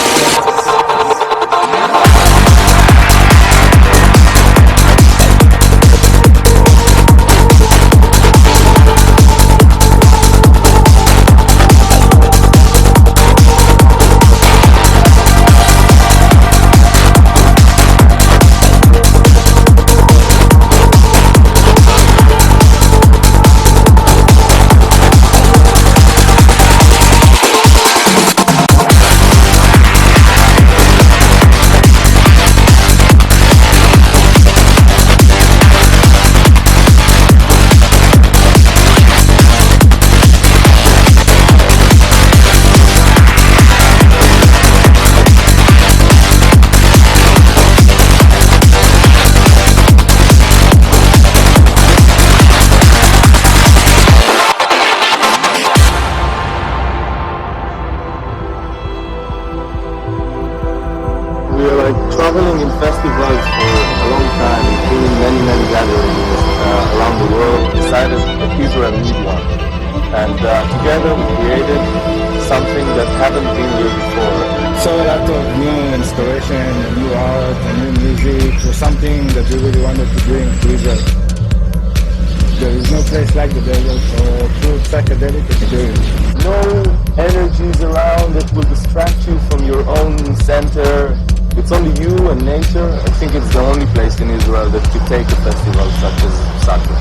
decided that Israel need one. And together we created something that hadn't been here before. So a lot of new inspiration, new art, and new music was something that we really wanted to bring to Israel. There is no place like the desert for true psychedelic experience. No energies around that will distract you from your own center. It's only you and nature. I think it's the only place in Israel that could take a festival such as Sacra.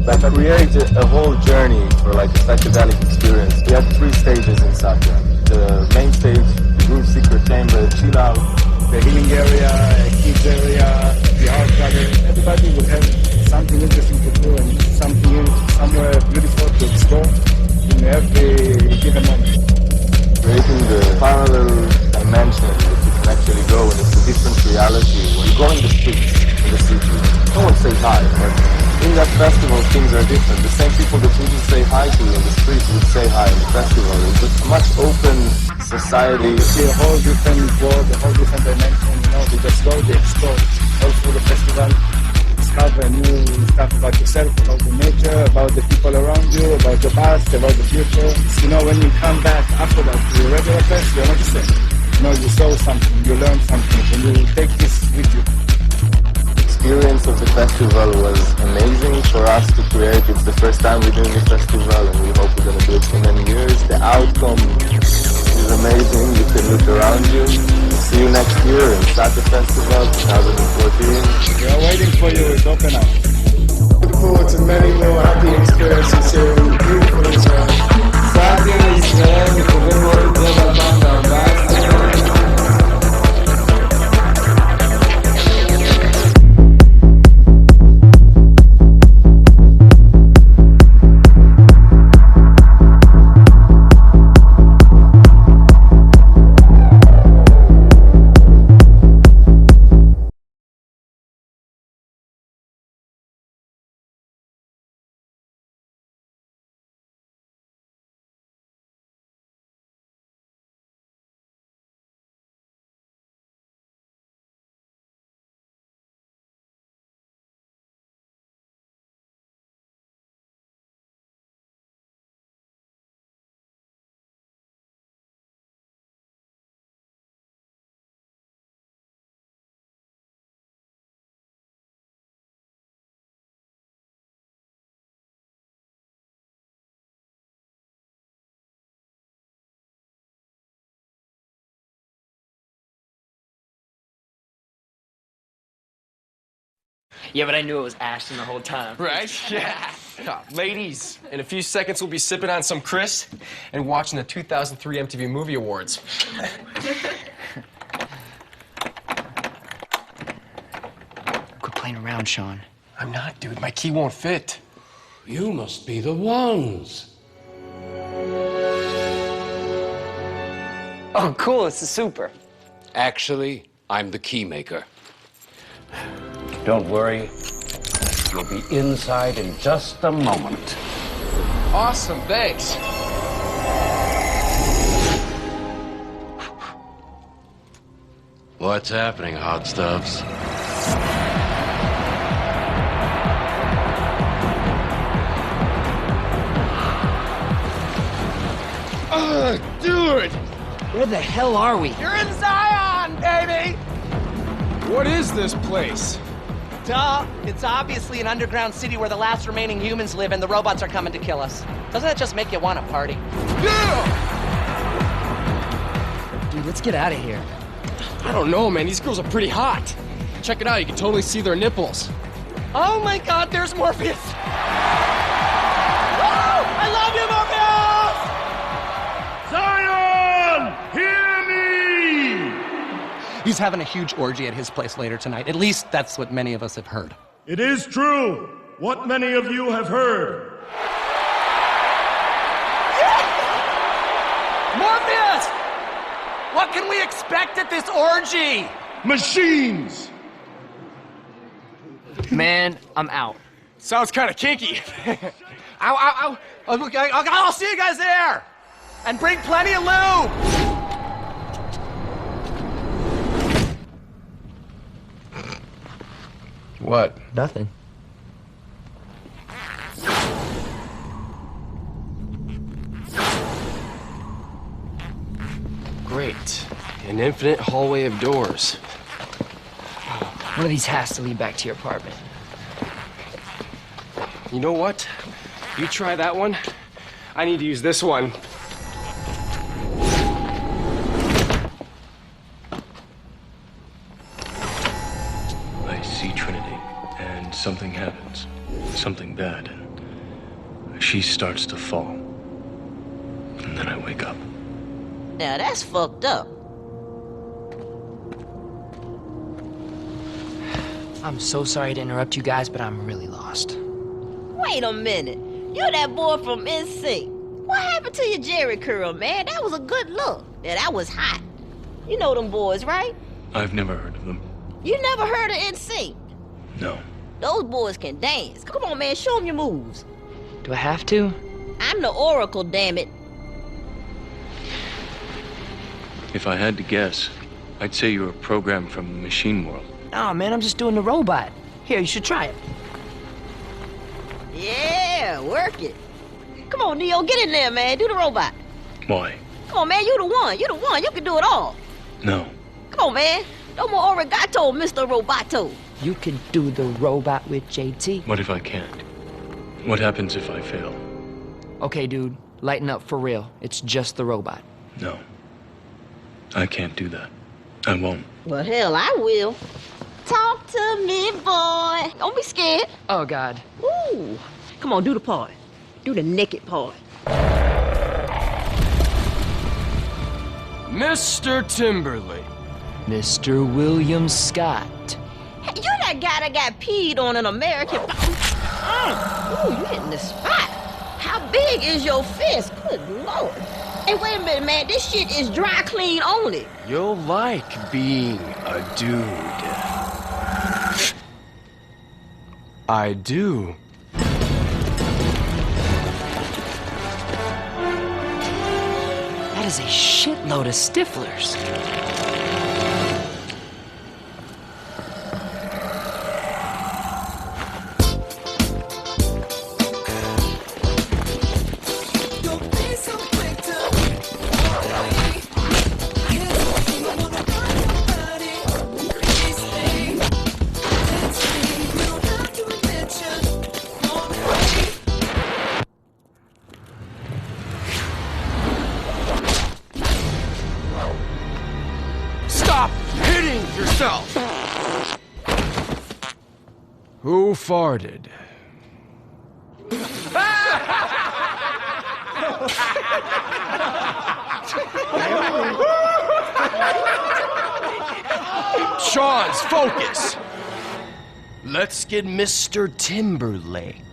That created a whole journey for like a psychedelic experience. We had 3 stages in Sacra. The main stage, the Groove Secret Chamber, chill out. The healing area, kids area, the art gallery. Everybody will have something interesting to do and something somewhere beautiful to explore in every given moment. Creating the parallel dimension that you can actually go, and it's a different reality. When you go in the streets, in the city, no one says hi, but in that festival things are different. The same people that you would say hi to in the streets would say hi in the festival. It's just a much open society. You see a whole different world, a whole different dimension, you know, we just go, we explore all through the festival. Discover new stuff about yourself, about the nature, about the people around you, about the past, about the future. You know, when you come back after that to your regular place, you're not the same. You know, you saw something, you learned something, and you take this with you. Experience of the festival was amazing for us to create. It's the first time we're doing a festival, and we hope we're going to do it for many years. The outcome is amazing. You can look around you. See you next year in Sacra Festival 2014. We are waiting for you with open arms. Look forward to many more happy experiences here in beautiful Israel. Sacra Israel, מקווים מאוד את זה ב-2014. Yeah, but I knew it was Ashton the whole time. Right? Yeah. Ladies, in a few seconds we'll be sipping on some Chris and watching the 2003 MTV Movie Awards. Quit playing around, Sean. I'm not, dude. My key won't fit. You must be the ones. Oh, cool. It's the super. Actually, I'm the key maker. Don't worry. You'll be inside in just a moment. Awesome, thanks. What's happening, hot stuffs? Dude! Where the hell are we? You're in Zion, baby! What is this place? Duh! It's obviously an underground city where the last remaining humans live and the robots are coming to kill us. Doesn't that just make you want to party? Yeah! Dude, let's get out of here. I don't know, man. These girls are pretty hot. Check it out. You can totally see their nipples. Oh my God, there's Morpheus! Oh, I love you, Morpheus! Zion! Hear me! He's having a huge orgy at his place later tonight. At least that's what many of us have heard. It is true. What many of you have heard. Morpheus! What can we expect at this orgy? Machines! Man, I'm out. Sounds kind of kinky. Ow, ow, ow. Oh, look, I'll see you guys there. And bring plenty of lube. What? Nothing. Great. An infinite hallway of doors. One of these has to lead back to your apartment. You know what? You try that one. I need to use this one. I see Trinity, and something happens. Something bad. She starts to fall. And then I wake up. Now that's fucked up. I'm so sorry to interrupt you guys, but I'm really lost. Wait a minute. You're that boy from NSYNC. What happened to your Jerry curl, man? That was a good look. Yeah, that was hot. You know them boys, right? I've never heard of them. You never heard of NSYNC? No. Those boys can dance. Come on, man, show them your moves. Do I have to? I'm the Oracle, damn it. If I had to guess, I'd say you're a program from the machine world. Nah, man, I'm just doing the robot. Here, you should try it. Yeah, work it. Come on, Neo, get in there, man. Do the robot. Why? Come on, man, you the one. You the one. You can do it all. No. Come on, man. No more arigato, Mr. Roboto. You can do the robot with JT. What if I can't? What happens if I fail? Okay, dude, lighten up for real. It's just the robot. No. I can't do that. I won't. Well, hell, I will. Talk to me, boy. Don't be scared. Oh, God. Ooh. Come on, do the part. Do the naked part. Mr. Timberlake. Mr. William Scott. Hey, you're that guy that got peed on an American... Ooh, you hitting the spot. How big is your fist? Good Lord. Hey, wait a minute, man. This shit is dry clean only. You'll like being a dude. I do. That is a shitload of stiflers. Who farted? Sean's focus. Let's get Mr. Timberlake.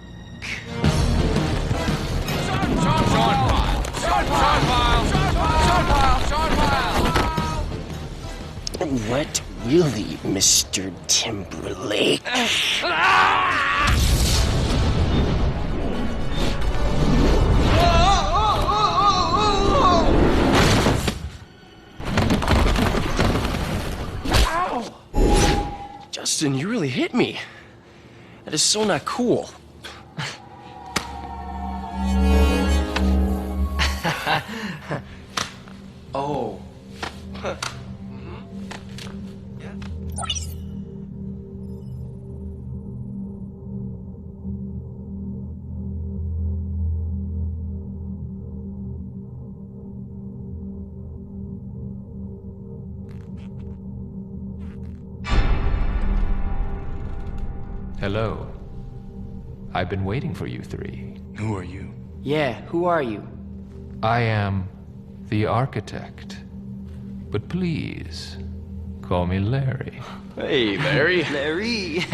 What really, Mr. Timberlake? Ow! Justin, you really hit me. That is so not cool. Oh. Hello. I've been waiting for you three. Who are you? Yeah, who are you? I am the architect. But please, call me Larry. Hey, Larry. Larry.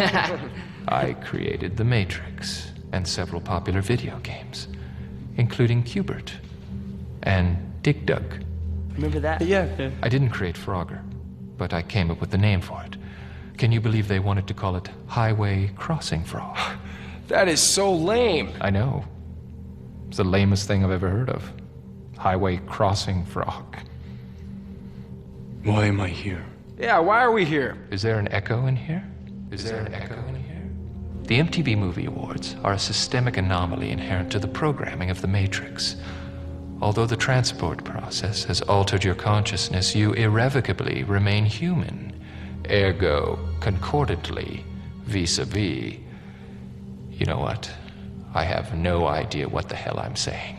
I created The Matrix and several popular video games, including Cubert and Dig Dug. Remember that? Yeah. I didn't create Frogger, but I came up with the name for it. Can you believe they wanted to call it Highway Crossing Frog? That is so lame. I know. It's the lamest thing I've ever heard of. Highway Crossing Frog. Why am I here? Yeah, why are we here? Is there an echo in here? Is there an echo in here? The MTV Movie Awards are a systemic anomaly inherent to the programming of The Matrix. Although the transport process has altered your consciousness, you irrevocably remain human. Ergo, concordantly, vis-a-vis. You know what? I have no idea what the hell I'm saying.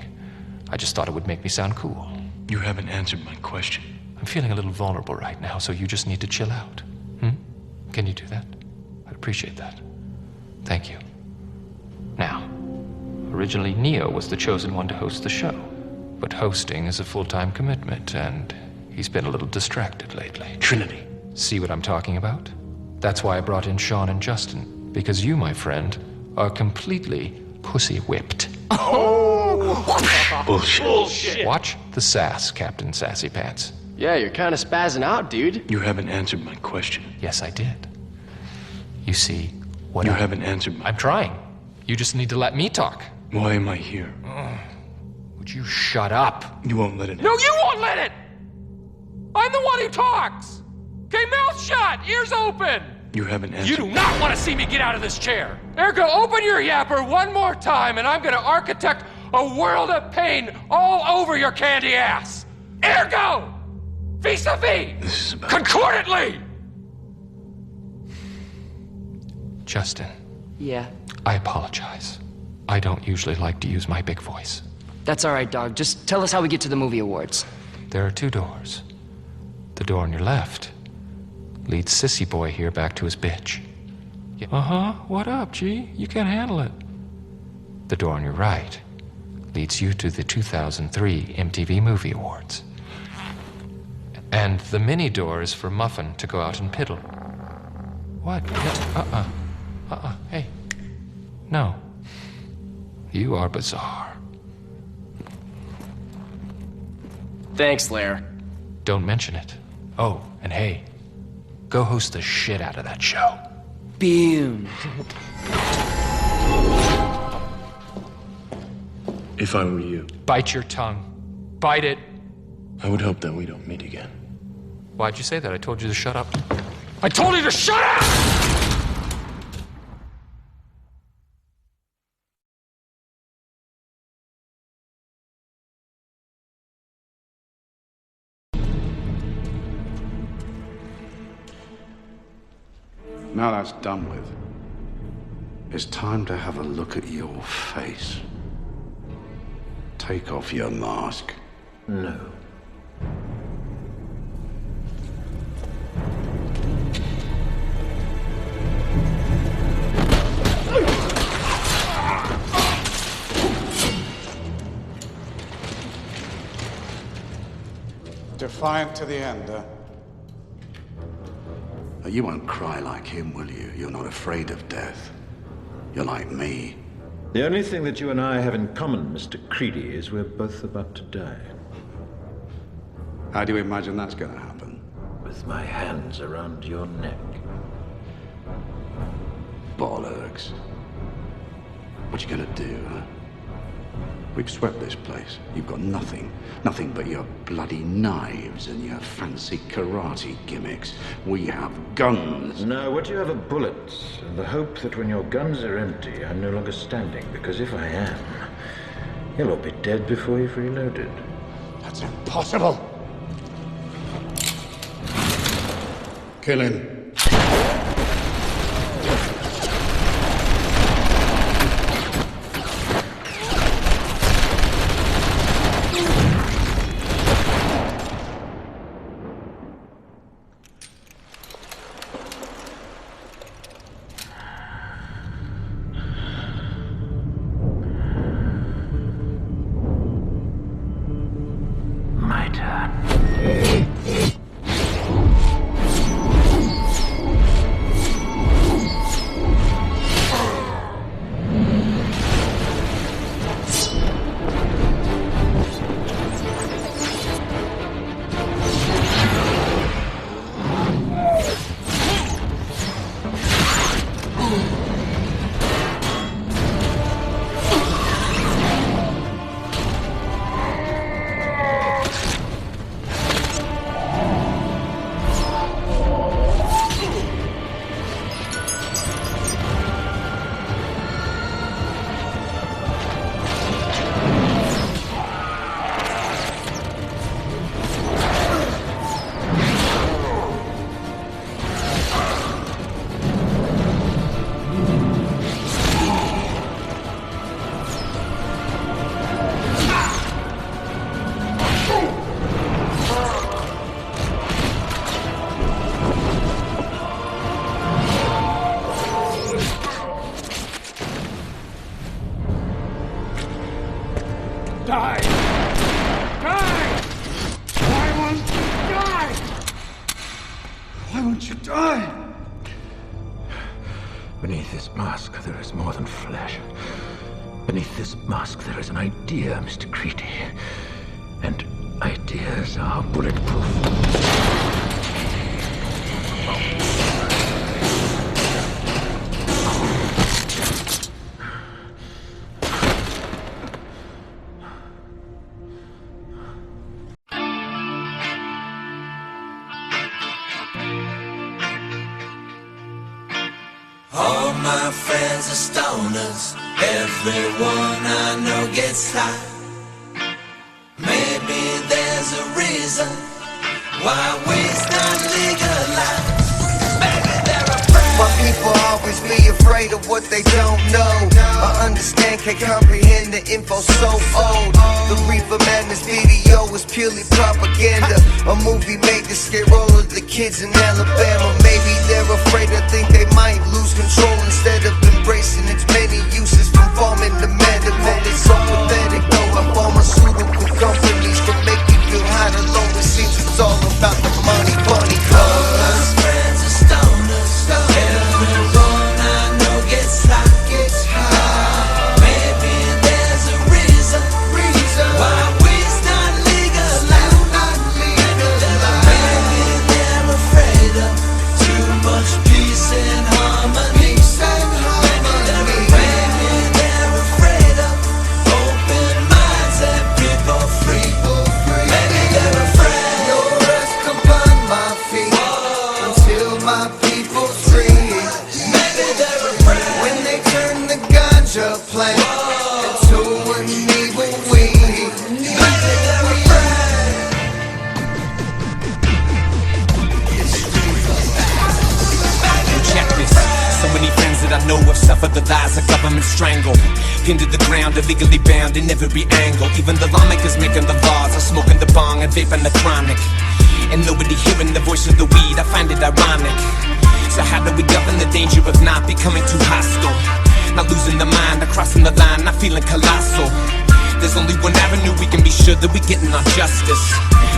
I just thought it would make me sound cool. You haven't answered my question. I'm feeling a little vulnerable right now, so you just need to chill out. Can you do that? I'd appreciate that. Thank you. Now, originally Neo was the chosen one to host the show, but hosting is a full-time commitment, and he's been a little distracted lately. Trinity. See what I'm talking about? That's why I brought in Sean and Justin, because you, my friend, are completely pussy-whipped. Oh! Bullshit. Watch the sass, Captain Sassy Pants. Yeah, you're kind of spazzing out, dude. You haven't answered my question. Yes, I did. You see, what You haven't answered my... I'm trying. You just need to let me talk. Why am I here? Would you shut up? You won't let it... No, you won't let it! I'm the one who talks! Okay, mouth shut, ears open! You haven't answered... You do not want to see me get out of this chair! Ergo, open your yapper one more time, and I'm gonna architect a world of pain all over your candy ass! Ergo! Vis-a-vis! This is about... Concordantly! Justin. Yeah? I apologize. I don't usually like to use my big voice. That's all right, dog. Just tell us how we get to the movie awards. There are two doors. The door on your left leads Sissy Boy here back to his bitch. Uh-huh. What up, G? You can't handle it. The door on your right leads you to the 2003 MTV Movie Awards. And the mini door is for Muffin to go out and piddle. What? No, Hey. No. You are bizarre. Thanks, Lair. Don't mention it. Oh, and hey, go host the shit out of that show. Boom. If I were you... Bite your tongue. Bite it. I would hope that we don't meet again. Why'd you say that? I told you to shut up. I told you to shut up! Now that's done with, it's time to have a look at your face. Take off your mask. No. Defiant to the end, huh? You won't cry like him, will you? You're not afraid of death. You're like me. The only thing that you and I have in common, Mr. Creedy, is we're both about to die. How do you imagine that's going to happen? With my hands around your neck. Bollocks. What you gonna do, huh? We've swept this place. You've got nothing. Nothing but your bloody knives and your fancy karate gimmicks. We have guns. No, what you have are bullets, and the hope that when your guns are empty, I'm no longer standing, because if I am, you'll all be dead before you've reloaded. That's impossible. Kill him. My turn. die? Die! Why won't you die? Why won't you die? Beneath this mask, there is more than flesh. Beneath this mask, there is an idea, Mr. Creedy. And ideas are bulletproof. All my friends are stoners. Everyone I know gets high. Maybe there's a reason why weed's not legalized. Maybe they're afraid. My people always be afraid of what they don't know. I understand, can't comprehend the info so old. The Reefer Madness video is purely propaganda. A movie made to scare all of the kids in Alabama. Maybe they're afraid to think they might lose control instead of embracing its many uses from farming to medical. It's so pathetic though how pharmaceutical companies can make you feel high to low. It seems it's all about the money, bunny colors. Friends are stoners. Everyone I know gets high. Maybe there's a reason why weed's not legalized. Maybe they're afraid of too much peace and harmony. Maybe they're afraid of open minds and people free. Maybe they're afraid. No rest upon my feet until my people's free. Maybe they're afraid. When they turn the ganja plant into an evil weed. Maybe they're afraid. Check this. So many friends that I know have suffered the lies of government strangle. Pinned to the ground, illegally bound in every angle. Even the lawmakers making the laws are smoking the bong and vaping the chronic. And nobody hearing the voice of the weed, I find it ironic. So how do we govern the danger of not becoming too hostile? Not losing the mind, not crossing the line, not feeling colossal. There's only one avenue we can be sure that we're getting our justice.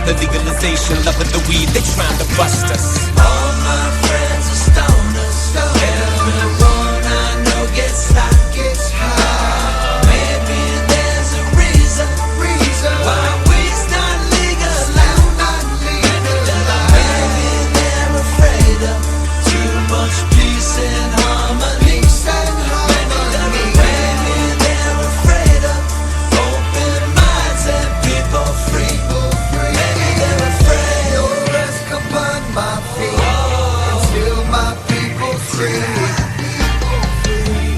The legalization, love of the weed, they trying to bust us. All my friends are stoners. Everyone I know gets high. Maybe there's a reason why weed's not legalized. Maybe they're afraid of too much peace and harmony. Maybe they're afraid of open minds and people free. Maybe they're afraid. No rest upon my feet until my people's free.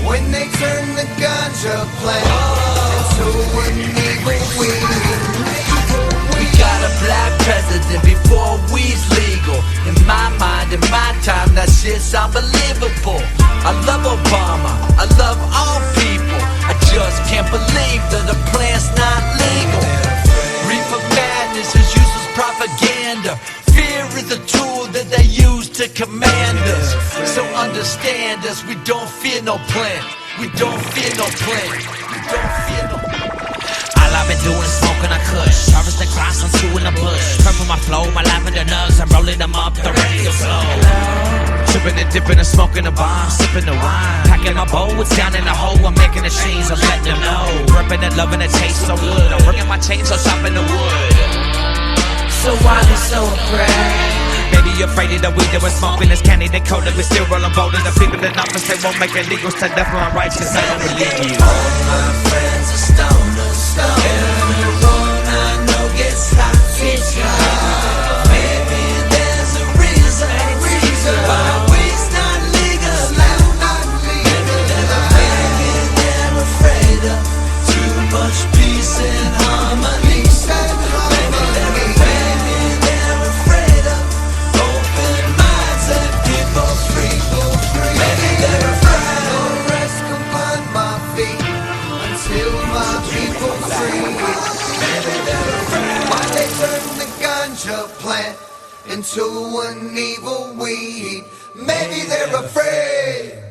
When they turn the ganja plant into an evil weed. We got a black president before weed's legal. In my mind, in my time, that shit's unbelievable. I love Obama, I love all people. I just can't believe that the plant's not legal. Reefer Madness is useless propaganda. Fear is a tool that they use to command us. So understand us, we don't fear no plant. We don't fear no plant. We don't fear no All I've been doing is smoking a kush. Harvest the cross, I'm two in the bush. Purple my flow, my lavender nugs, I'm rolling them up, the radio slow. Tripping and dipping and smoking a bomb, sipping the wine. Packing my bowl, it's down in the hole, I'm making the sheens, I'm letting them know. Ripping and loving it tastes so good. I'm bringing my chainsaw chopping the wood. So why they so afraid? Baby, you're afraid of the weed that we're smoking is candy, they cold it, we still rolling bold. The people in office, they won't make it legal, stand up for my rights, cause I don't believe you. All my friends are stoners. Everyone I know gets high. Maybe there's a reason why weed's not legalized. Maybe they're afraid of too much peace and harmony. Maybe they're afraid of open minds and people free. Maybe they're afraid. No rest upon my feet until my people free. Maybe they're afraid. Why they turn the ganja plant into an evil weed? Maybe they're afraid.